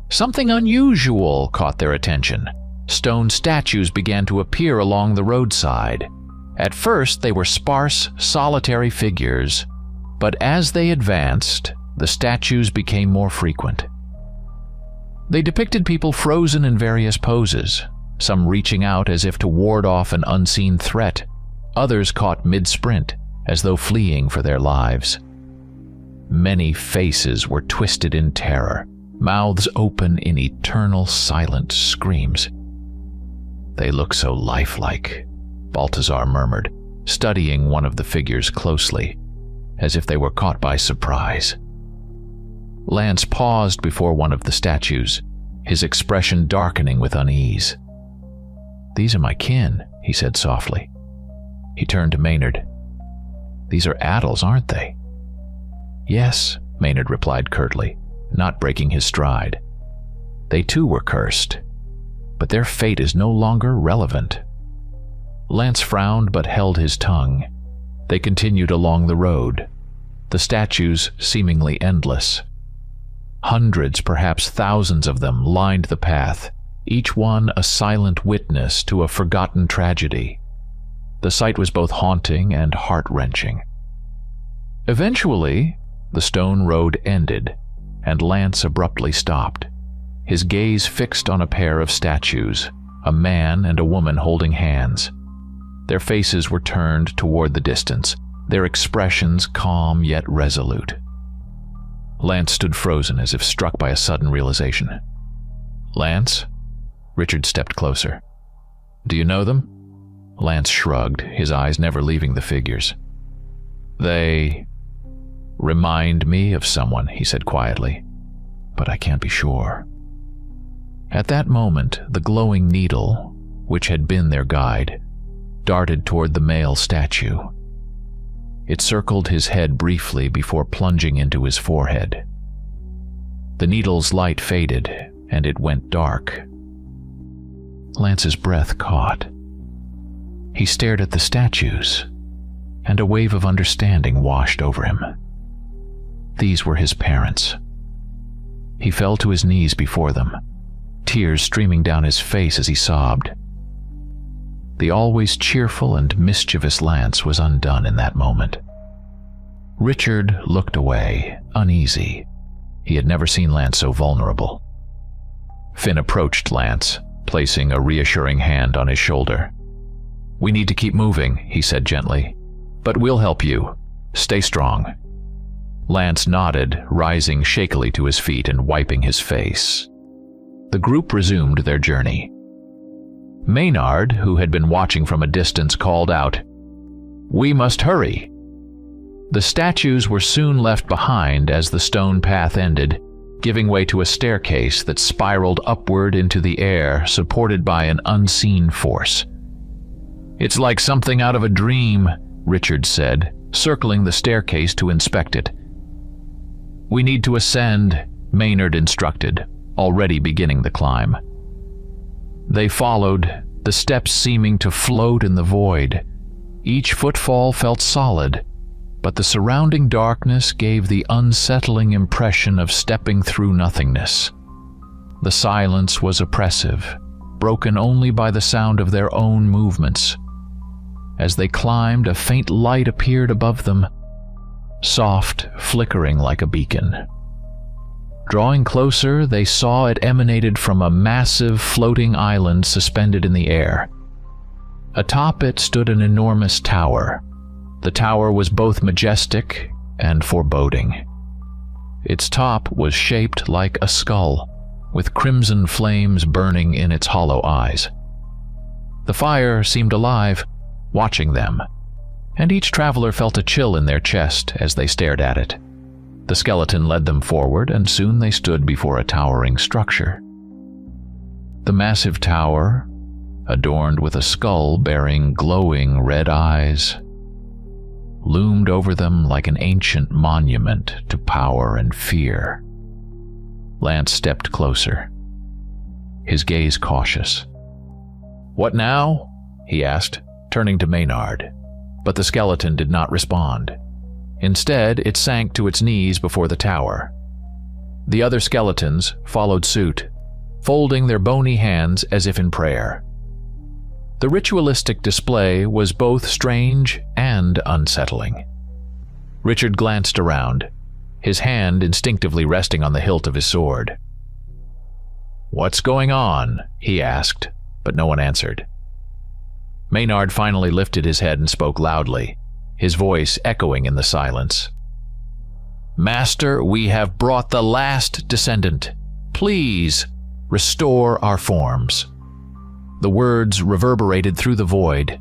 something unusual caught their attention. Stone statues began to appear along the roadside. At first, they were sparse, solitary figures, but as they advanced, the statues became more frequent. They depicted people frozen in various poses, some reaching out as if to ward off an unseen threat, others caught mid-sprint, as though fleeing for their lives. Many faces were twisted in terror, mouths open in eternal silent screams. "They look so lifelike," Balthazar murmured, studying one of the figures closely, as if they were caught by surprise. Lance paused before one of the statues, his expression darkening with unease. "These are my kin," he said softly. He turned to Maynard. "These are Adels, aren't they?" "Yes," Maynard replied curtly, not breaking his stride. "They too were cursed, but their fate is no longer relevant." Lance frowned but held his tongue. They continued along the road, the statues seemingly endless. Hundreds, perhaps thousands of them lined the path, each one a silent witness to a forgotten tragedy. The sight was both haunting and heart-wrenching. Eventually, the stone road ended, and Lance abruptly stopped, his gaze fixed on a pair of statues, a man and a woman holding hands. Their faces were turned toward the distance, their expressions calm yet resolute. Lance stood frozen as if struck by a sudden realization. "Lance?" Richard stepped closer. "Do you know them?" Lance shrugged, his eyes never leaving the figures. "They remind me of someone," he said quietly, "but I can't be sure." At that moment, the glowing needle, which had been their guide, darted toward the male statue. It circled his head briefly before plunging into his forehead. The needle's light faded, and it went dark. Lance's breath caught. He stared at the statues, and a wave of understanding washed over him. These were his parents. He fell to his knees before them, tears streaming down his face as he sobbed. The always cheerful and mischievous Lance was undone in that moment. Richard looked away, uneasy. He had never seen Lance so vulnerable. Finn approached Lance, placing a reassuring hand on his shoulder. "We need to keep moving," he said gently. "But we'll help you. Stay strong." Lance nodded, rising shakily to his feet and wiping his face. The group resumed their journey. Maynard, who had been watching from a distance, called out, "We must hurry." The statues were soon left behind as the stone path ended, giving way to a staircase that spiraled upward into the air, supported by an unseen force. "It's like something out of a dream," Richard said, circling the staircase to inspect it. "We need to ascend," Maynard instructed, already beginning the climb. They followed, the steps seeming to float in the void. Each footfall felt solid, but the surrounding darkness gave the unsettling impression of stepping through nothingness. The silence was oppressive, broken only by the sound of their own movements. As they climbed, a faint light appeared above them, soft, flickering like a beacon. Drawing closer, they saw it emanated from a massive floating island suspended in the air. Atop it stood an enormous tower. The tower was both majestic and foreboding. Its top was shaped like a skull, with crimson flames burning in its hollow eyes. The fire seemed alive, watching them, and each traveler felt a chill in their chest as they stared at it. The skeleton led them forward, and soon they stood before a towering structure. The massive tower, adorned with a skull bearing glowing red eyes, loomed over them like an ancient monument to power and fear. Lance stepped closer, his gaze cautious. "What now?" he asked, turning to Maynard, but the skeleton did not respond. Instead, it sank to its knees before the tower. The other skeletons followed suit, folding their bony hands as if in prayer. The ritualistic display was both strange and unsettling. Richard glanced around, his hand instinctively resting on the hilt of his sword. "What's going on?" he asked, but no one answered. Maynard finally lifted his head and spoke loudly, his voice echoing in the silence. "Master, we have brought the last descendant. Please, restore our forms." The words reverberated through the void.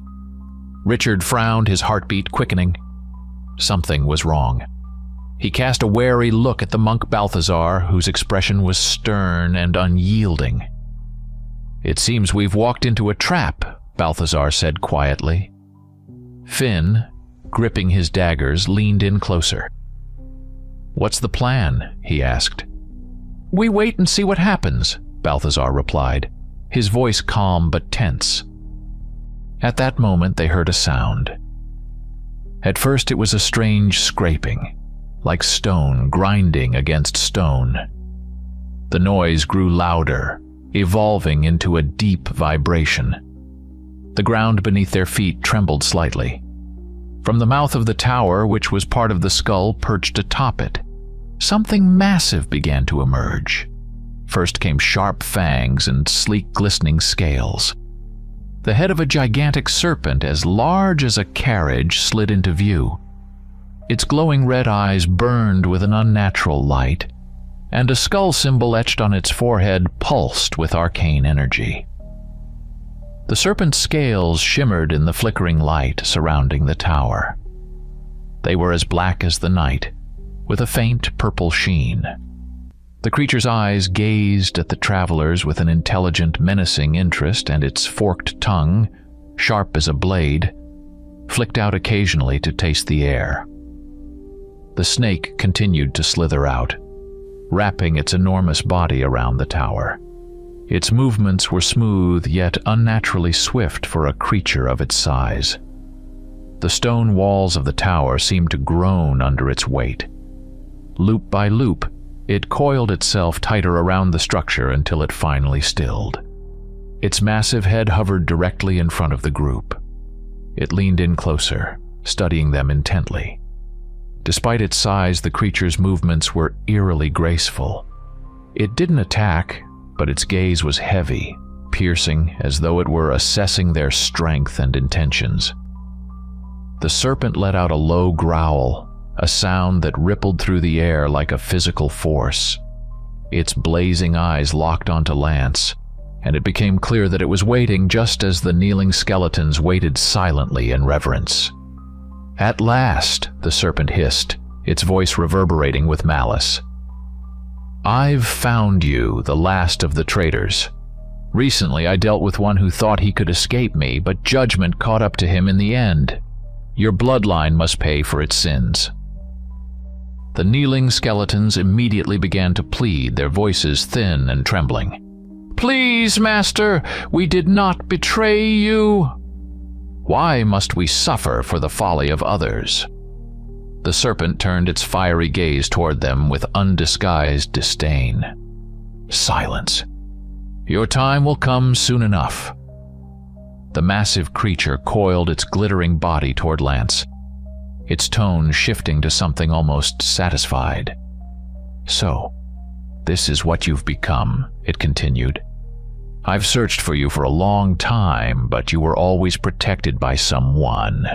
Richard frowned, his heartbeat quickening. Something was wrong. He cast a wary look at the monk Balthazar, whose expression was stern and unyielding. "It seems we've walked into a trap," Balthazar said quietly. Finn, gripping his daggers, leaned in closer. "What's the plan?" he asked. "We wait and see what happens," Balthazar replied, his voice calm but tense. At that moment they heard a sound. At first it was a strange scraping, like stone grinding against stone. The noise grew louder, evolving into a deep vibration. The ground beneath their feet trembled slightly. From the mouth of the tower, which was part of the skull perched atop it, something massive began to emerge. First came sharp fangs and sleek glistening scales. The head of a gigantic serpent as large as a carriage slid into view. Its glowing red eyes burned with an unnatural light, and a skull symbol etched on its forehead pulsed with arcane energy. The serpent's scales shimmered in the flickering light surrounding the tower. They were as black as the night, with a faint purple sheen. The creature's eyes gazed at the travelers with an intelligent, menacing interest, and its forked tongue, sharp as a blade, flicked out occasionally to taste the air. The snake continued to slither out, wrapping its enormous body around the tower. Its movements were smooth yet unnaturally swift for a creature of its size. The stone walls of the tower seemed to groan under its weight. Loop by loop, it coiled itself tighter around the structure until it finally stilled. Its massive head hovered directly in front of the group. It leaned in closer, studying them intently. Despite its size, the creature's movements were eerily graceful. It didn't attack, but its gaze was heavy, piercing, as though it were assessing their strength and intentions. The serpent let out a low growl, a sound that rippled through the air like a physical force. Its blazing eyes locked onto Lance, and it became clear that it was waiting just as the kneeling skeletons waited silently in reverence. "At last," the serpent hissed, its voice reverberating with malice. "I've found you, the last of the traitors. Recently I dealt with one who thought he could escape me, but judgment caught up to him in the end. Your bloodline must pay for its sins." The kneeling skeletons immediately began to plead, their voices thin and trembling. "Please, Master, we did not betray you." "Why must we suffer for the folly of others?" The serpent turned its fiery gaze toward them with undisguised disdain. Silence. "Your time will come soon enough." The massive creature coiled its glittering body toward Lance, its tone shifting to something almost satisfied. "So, this is what you've become," it continued. I've searched for you for a long time, but you were always protected by someone.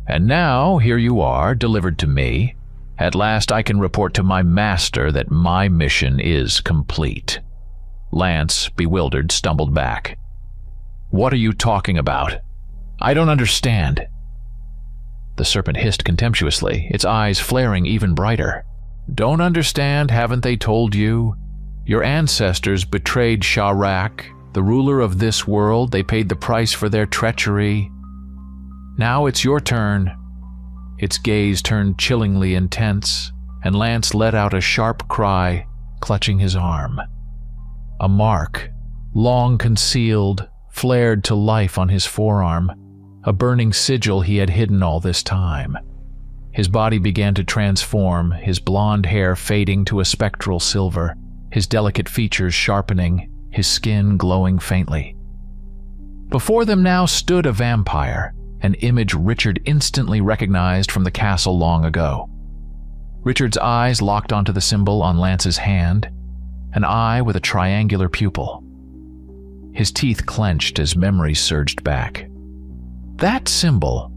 And now, here you are, delivered to me. At last I can report to my master that my mission is complete." Lance, bewildered, stumbled back. "What are you talking about? I don't understand." The serpent hissed contemptuously, its eyes flaring even brighter. "Don't understand, haven't they told you? Your ancestors betrayed Sharak, the ruler of this world. They paid the price for their treachery. Now it's your turn." Its gaze turned chillingly intense, and Lance let out a sharp cry, clutching his arm. A mark, long concealed, flared to life on his forearm, a burning sigil he had hidden all this time. His body began to transform, his blonde hair fading to a spectral silver, his delicate features sharpening, his skin glowing faintly. Before them now stood a vampire, an image Richard instantly recognized from the castle long ago. Richard's eyes locked onto the symbol on Lance's hand, an eye with a triangular pupil. His teeth clenched as memories surged back. That symbol,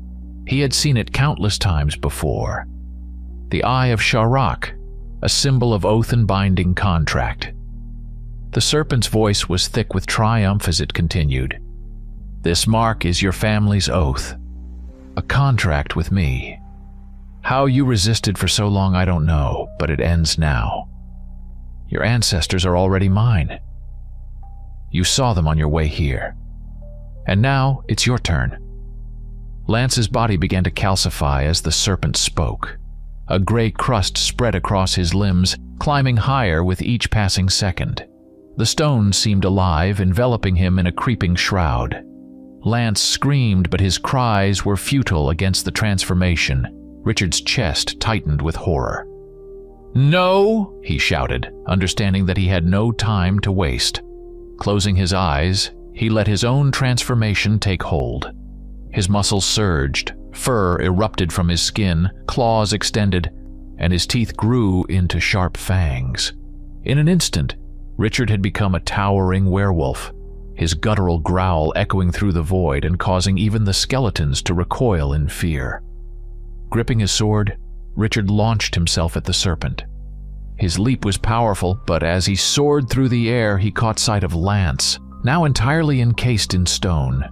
he had seen it countless times before. The Eye of Sharak, a symbol of oath and binding contract. The serpent's voice was thick with triumph as it continued. "This mark is your family's oath, a contract with me. How you resisted for so long I don't know, but it ends now. Your ancestors are already mine. You saw them on your way here. And now it's your turn." Lance's body began to calcify as the serpent spoke. A gray crust spread across his limbs, climbing higher with each passing second. The stones seemed alive, enveloping him in a creeping shroud. Lance screamed, but his cries were futile against the transformation. Richard's chest tightened with horror. "No!" he shouted, understanding that he had no time to waste. Closing his eyes, he let his own transformation take hold. His muscles surged, fur erupted from his skin, claws extended, and his teeth grew into sharp fangs. In an instant, Richard had become a towering werewolf, his guttural growl echoing through the void and causing even the skeletons to recoil in fear. Gripping his sword, Richard launched himself at the serpent. His leap was powerful, but as he soared through the air, he caught sight of Lance, now entirely encased in stone.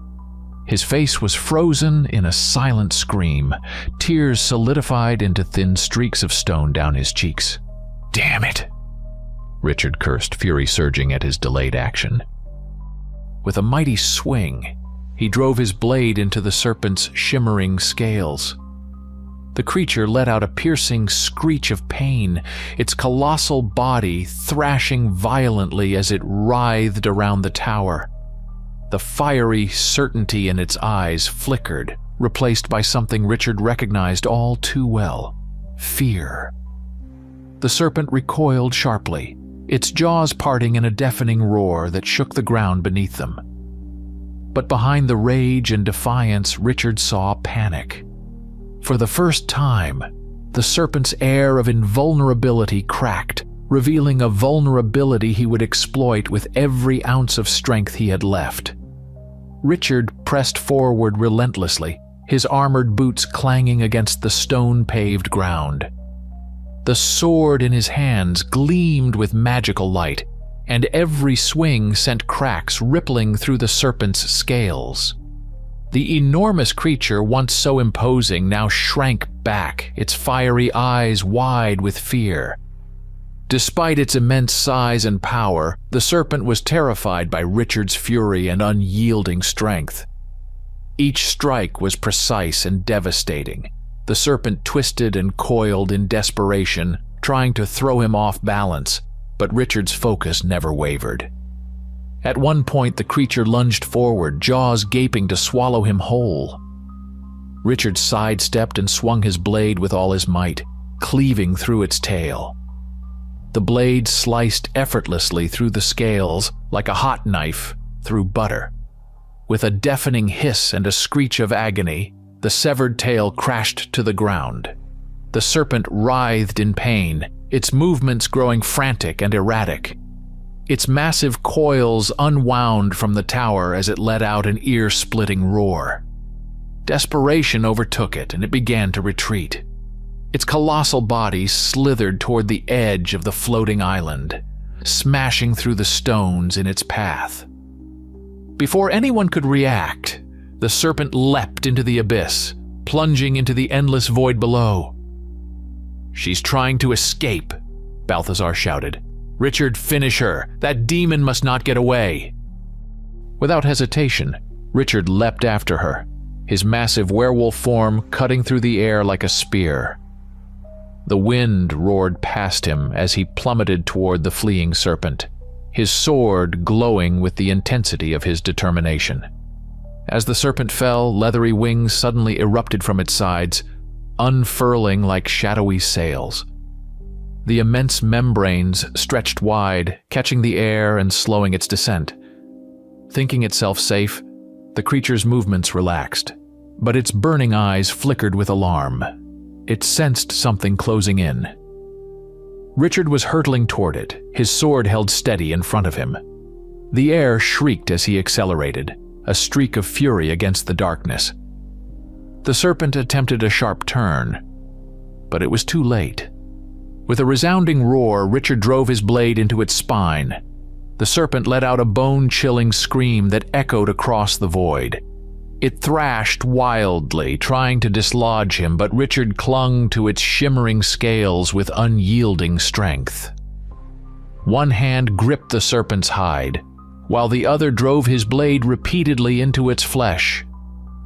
His face was frozen in a silent scream, tears solidified into thin streaks of stone down his cheeks. "Damn it!" Richard cursed, fury surging at his delayed action. With a mighty swing, he drove his blade into the serpent's shimmering scales. The creature let out a piercing screech of pain, its colossal body thrashing violently as it writhed around the tower. The fiery certainty in its eyes flickered, replaced by something Richard recognized all too well: fear. The serpent recoiled sharply, its jaws parting in a deafening roar that shook the ground beneath them. But behind the rage and defiance, Richard saw panic. For the first time, the serpent's air of invulnerability cracked, revealing a vulnerability he would exploit with every ounce of strength he had left. Richard pressed forward relentlessly, his armored boots clanging against the stone-paved ground. The sword in his hands gleamed with magical light, and every swing sent cracks rippling through the serpent's scales. The enormous creature, once so imposing, now shrank back, its fiery eyes wide with fear. Despite its immense size and power, the serpent was terrified by Richard's fury and unyielding strength. Each strike was precise and devastating. The serpent twisted and coiled in desperation, trying to throw him off balance, but Richard's focus never wavered. At one point, the creature lunged forward, jaws gaping to swallow him whole. Richard sidestepped and swung his blade with all his might, cleaving through its tail. The blade sliced effortlessly through the scales like a hot knife through butter. With a deafening hiss and a screech of agony, the severed tail crashed to the ground. The serpent writhed in pain, its movements growing frantic and erratic. its massive coils unwound from the tower as it let out an ear-splitting roar. Desperation overtook it, and it began to retreat. Its colossal body slithered toward the edge of the floating island, smashing through the stones in its path. Before anyone could react, the serpent leapt into the abyss, plunging into the endless void below. "She's trying to escape," Balthazar shouted. "Richard, finish her! That demon must not get away!" Without hesitation, Richard leapt after her, his massive werewolf form cutting through the air like a spear. The wind roared past him as he plummeted toward the fleeing serpent, his sword glowing with the intensity of his determination. As the serpent fell, leathery wings suddenly erupted from its sides, unfurling like shadowy sails. The immense membranes stretched wide, catching the air and slowing its descent. Thinking itself safe, the creature's movements relaxed, but its burning eyes flickered with alarm. It sensed something closing in. Richard was hurtling toward it, his sword held steady in front of him. The air shrieked as he accelerated, a streak of fury against the darkness. The serpent attempted a sharp turn, but it was too late. With a resounding roar, Richard drove his blade into its spine. The serpent let out a bone-chilling scream that echoed across the void. It thrashed wildly, trying to dislodge him, but Richard clung to its shimmering scales with unyielding strength. One hand gripped the serpent's hide, while the other drove his blade repeatedly into its flesh.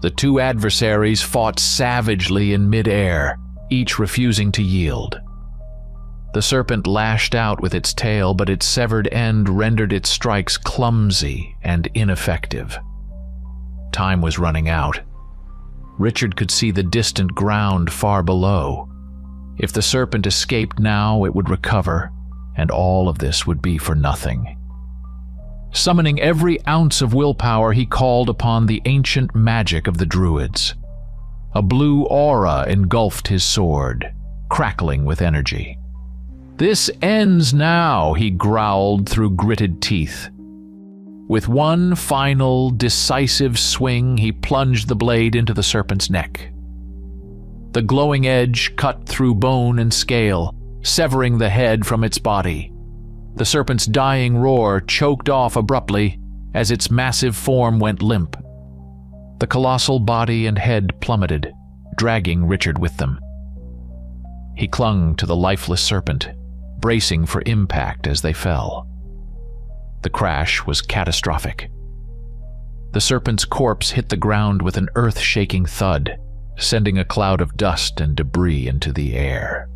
The two adversaries fought savagely in mid-air, each refusing to yield. The serpent lashed out with its tail, but its severed end rendered its strikes clumsy and ineffective. Time was running out. Richard could see the distant ground far below. If the serpent escaped now, it would recover, and all of this would be for nothing. Summoning every ounce of willpower, he called upon the ancient magic of the Druids. A blue aura engulfed his sword, crackling with energy. "This ends now," he growled through gritted teeth. With one final, decisive swing, he plunged the blade into the serpent's neck. The glowing edge cut through bone and scale, severing the head from its body. The serpent's dying roar choked off abruptly as its massive form went limp. The colossal body and head plummeted, dragging Richard with them. He clung to the lifeless serpent, bracing for impact as they fell. The crash was catastrophic. The serpent's corpse hit the ground with an earth-shaking thud, sending a cloud of dust and debris into the air.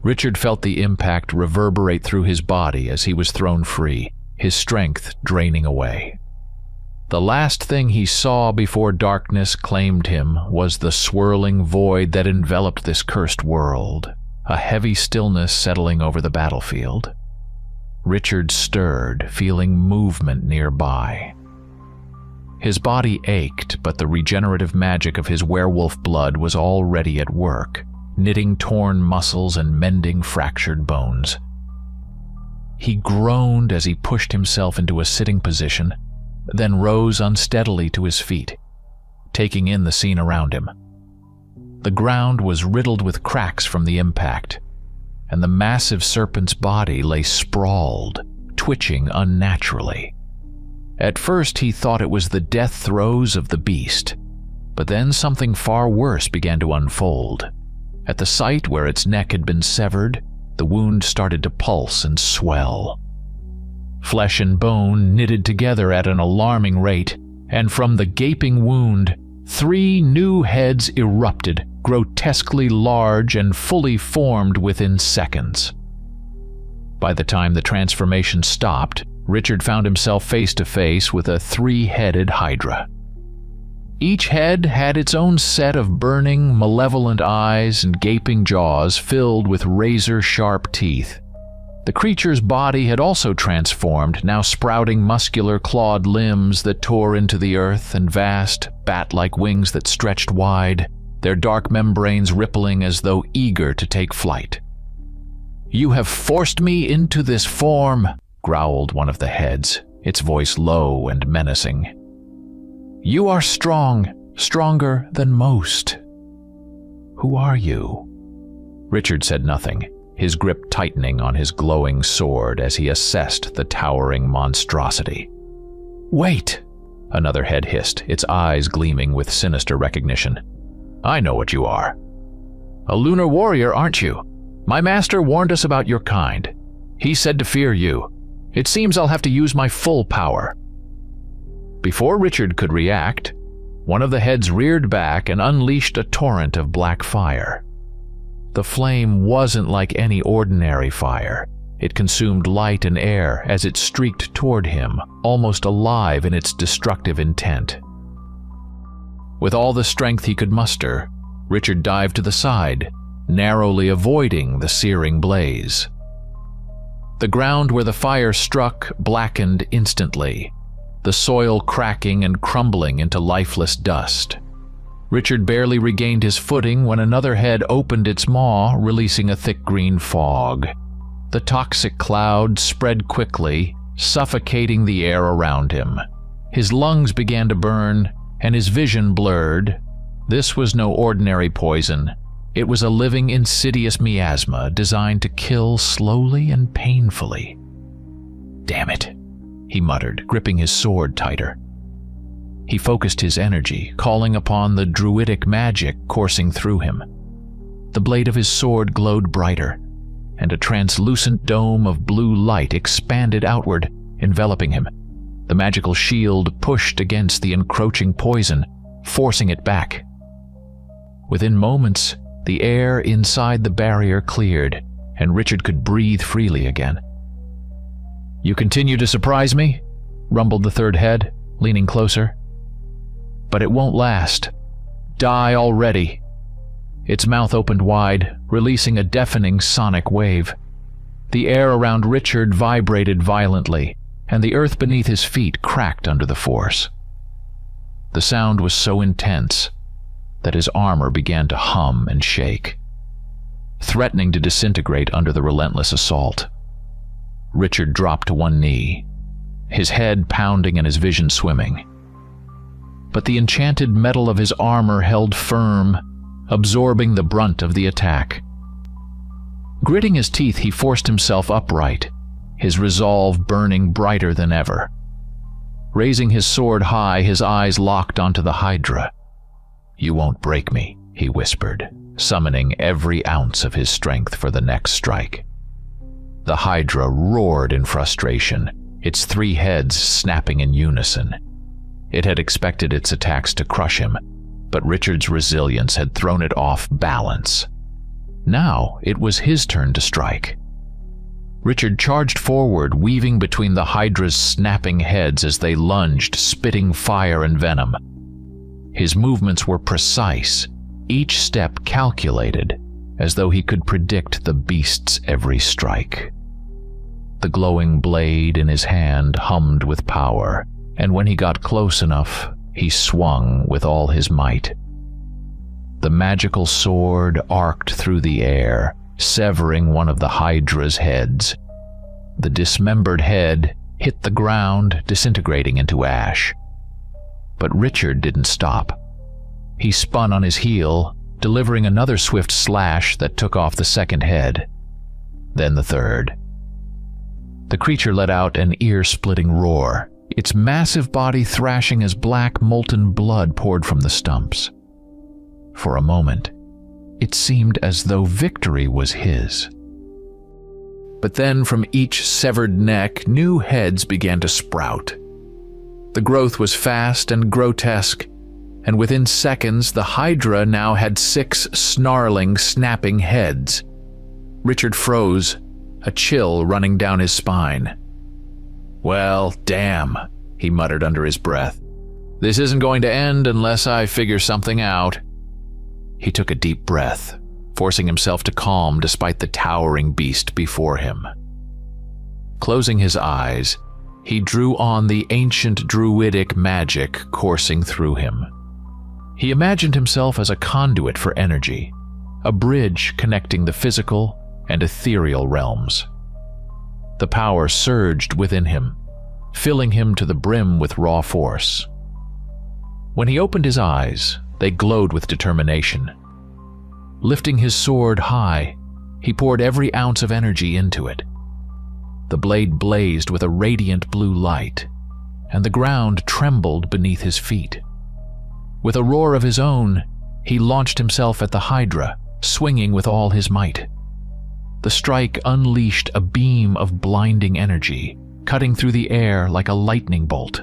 Richard felt the impact reverberate through his body as he was thrown free, his strength draining away. The last thing he saw before darkness claimed him was the swirling void that enveloped this cursed world, a heavy stillness settling over the battlefield. Richard stirred, feeling movement nearby. His body ached, but the regenerative magic of his werewolf blood was already at work, knitting torn muscles and mending fractured bones. He groaned as he pushed himself into a sitting position, then rose unsteadily to his feet, taking in the scene around him. The ground was riddled with cracks from the impact, and the massive serpent's body lay sprawled, twitching unnaturally. At first he thought it was the death throes of the beast, but then something far worse began to unfold. At the site where its neck had been severed, the wound started to pulse and swell. Flesh and bone knitted together at an alarming rate, and from the gaping wound, 3 new heads erupted, grotesquely large and fully formed within seconds. By the time the transformation stopped, Richard found himself face to face with a 3-headed hydra. Each head had its own set of burning, malevolent eyes and gaping jaws filled with razor-sharp teeth. The creature's body had also transformed, now sprouting muscular clawed limbs that tore into the earth and vast, bat-like wings that stretched wide, their dark membranes rippling as though eager to take flight. "You have forced me into this form," growled one of the heads, its voice low and menacing. "You are strong, stronger than most. Who are you?" Richard said nothing, his grip tightening on his glowing sword as he assessed the towering monstrosity. "Wait!" another head hissed, its eyes gleaming with sinister recognition. "I know what you are. A lunar warrior, aren't you? My master warned us about your kind. He said to fear you. It seems I'll have to use my full power." Before Richard could react, one of the heads reared back and unleashed a torrent of black fire. The flame wasn't like any ordinary fire. It consumed light and air as it streaked toward him, almost alive in its destructive intent. With all the strength he could muster, Richard dived to the side, narrowly avoiding the searing blaze. The ground where the fire struck blackened instantly, the soil cracking and crumbling into lifeless dust. Richard barely regained his footing when another head opened its maw, releasing a thick green fog. The toxic cloud spread quickly, suffocating the air around him. His lungs began to burn, and his vision blurred. This was no ordinary poison. It was a living, insidious miasma designed to kill slowly and painfully. "Damn it," he muttered, gripping his sword tighter. He focused his energy, calling upon the druidic magic coursing through him. The blade of his sword glowed brighter, and a translucent dome of blue light expanded outward, enveloping him. The magical shield pushed against the encroaching poison, forcing it back. Within moments, the air inside the barrier cleared, and Richard could breathe freely again. "You continue to surprise me?" rumbled the third head, leaning closer. "But it won't last. Die already." Its mouth opened wide, releasing a deafening sonic wave. The air around Richard vibrated violently, and the earth beneath his feet cracked under the force. The sound was so intense that his armor began to hum and shake, threatening to disintegrate under the relentless assault. Richard dropped to one knee, his head pounding and his vision swimming. But the enchanted metal of his armor held firm, absorbing the brunt of the attack. Gritting his teeth, he forced himself upright, his resolve burning brighter than ever. Raising his sword high, his eyes locked onto the hydra. "You won't break me," he whispered, summoning every ounce of his strength for the next strike. The hydra roared in frustration, its three heads snapping in unison. It had expected its attacks to crush him, but Richard's resilience had thrown it off balance. Now it was his turn to strike. Richard charged forward, weaving between the hydra's snapping heads as they lunged, spitting fire and venom. His movements were precise, each step calculated, as though he could predict the beast's every strike. The glowing blade in his hand hummed with power, and when he got close enough, he swung with all his might. The magical sword arced through the air, severing one of the hydra's heads. The dismembered head hit the ground, disintegrating into ash. But Richard didn't stop. He spun on his heel, delivering another swift slash that took off the second head, then the third. The creature let out an ear-splitting roar, its massive body thrashing as black molten blood poured from the stumps. For a moment, it seemed as though victory was his. But then from each severed neck, new heads began to sprout. The growth was fast and grotesque, and within seconds the hydra now had 6 snarling, snapping heads. Richard froze, a chill running down his spine. "Well, damn," he muttered under his breath. "This isn't going to end unless I figure something out." He took a deep breath, forcing himself to calm despite the towering beast before him. Closing his eyes, he drew on the ancient druidic magic coursing through him. He imagined himself as a conduit for energy, a bridge connecting the physical and ethereal realms. The power surged within him, filling him to the brim with raw force. When he opened his eyes, they glowed with determination. Lifting his sword high, he poured every ounce of energy into it. The blade blazed with a radiant blue light, and the ground trembled beneath his feet. With a roar of his own, he launched himself at the hydra, swinging with all his might. The strike unleashed a beam of blinding energy, cutting through the air like a lightning bolt.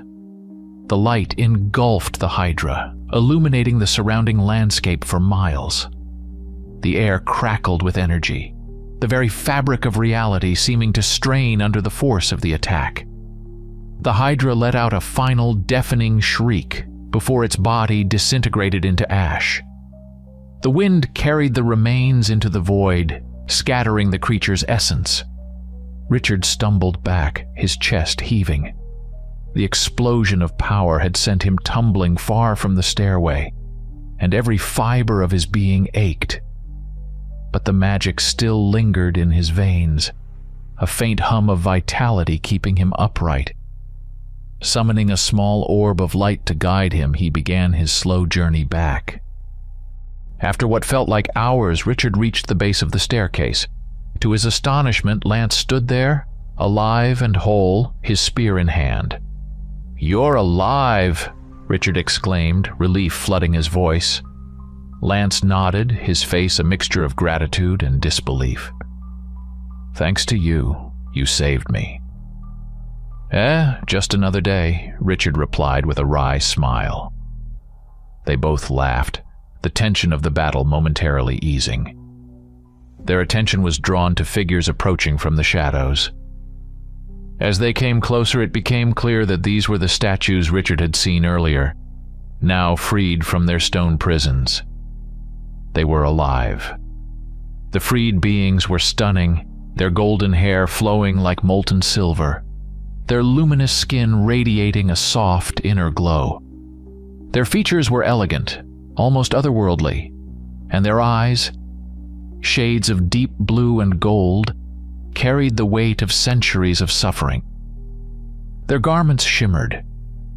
The light engulfed the hydra, illuminating the surrounding landscape for miles. The air crackled with energy, the very fabric of reality seeming to strain under the force of the attack. The hydra let out a final deafening shriek before its body disintegrated into ash. The wind carried the remains into the void, scattering the creature's essence. Richard stumbled back, his chest heaving. The explosion of power had sent him tumbling far from the stairway, and every fiber of his being ached. But the magic still lingered in his veins, a faint hum of vitality keeping him upright. Summoning a small orb of light to guide him, he began his slow journey back. After what felt like hours, Richard reached the base of the staircase. To his astonishment, Lance stood there, alive and whole, his spear in hand. "You're alive!" Richard exclaimed, relief flooding his voice. Lance nodded, his face a mixture of gratitude and disbelief. "Thanks to you, you saved me." Just another day," Richard replied with a wry smile. They both laughed, the tension of the battle momentarily easing. Their attention was drawn to figures approaching from the shadows. As they came closer, it became clear that these were the statues Richard had seen earlier, now freed from their stone prisons. They were alive. The freed beings were stunning, their golden hair flowing like molten silver, their luminous skin radiating a soft inner glow. Their features were elegant, almost otherworldly, and their eyes, shades of deep blue and gold, carried the weight of centuries of suffering. Their garments shimmered,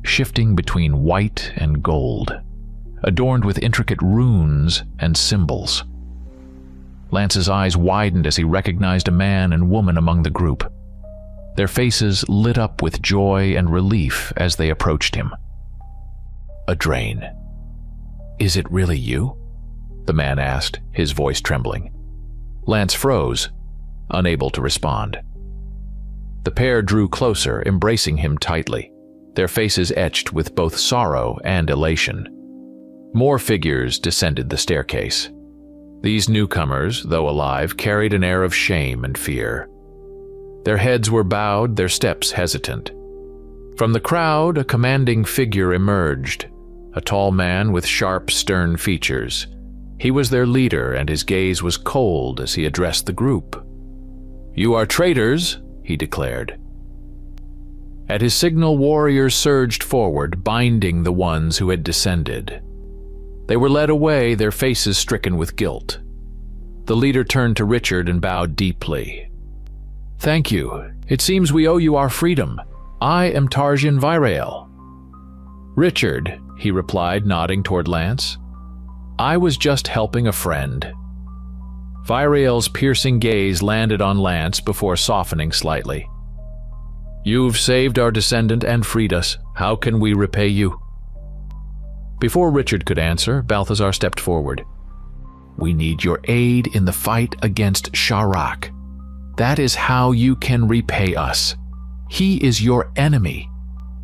shifting between white and gold, adorned with intricate runes and symbols. Lance's eyes widened as he recognized a man and woman among the group. Their faces lit up with joy and relief as they approached him. "Adrain, is it really you?" the man asked, his voice trembling. Lance froze, unable to respond. The pair drew closer, embracing him tightly, their faces etched with both sorrow and elation. More figures descended the staircase. These newcomers, though alive, carried an air of shame and fear. Their heads were bowed, their steps hesitant. From the crowd, a commanding figure emerged, a tall man with sharp, stern features. He was their leader, and his gaze was cold as he addressed the group. "You are traitors," he declared. At his signal, warriors surged forward, binding the ones who had descended. They were led away, their faces stricken with guilt. The leader turned to Richard and bowed deeply. "Thank you. It seems we owe you our freedom. I am Tarjan Virael." "Richard," he replied, nodding toward Lance. "I was just helping a friend." Virael's piercing gaze landed on Lance before softening slightly. "You've saved our descendant and freed us. How can we repay you?" Before Richard could answer, Balthazar stepped forward. "We need your aid in the fight against Sharak. That is how you can repay us. He is your enemy,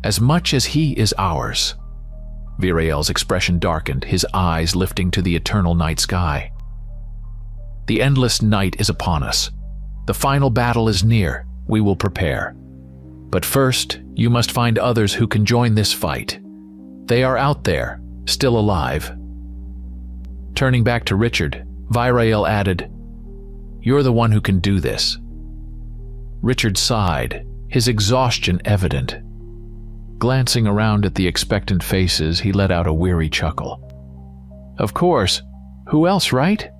as much as he is ours." Virael's expression darkened, his eyes lifting to the eternal night sky. "The endless night is upon us. The final battle is near. We will prepare. But first, you must find others who can join this fight. They are out there, still alive." Turning back to Richard, Virael added, "You're the one who can do this." Richard sighed, his exhaustion evident. Glancing around at the expectant faces, he let out a weary chuckle. "Of course. Who else, right?"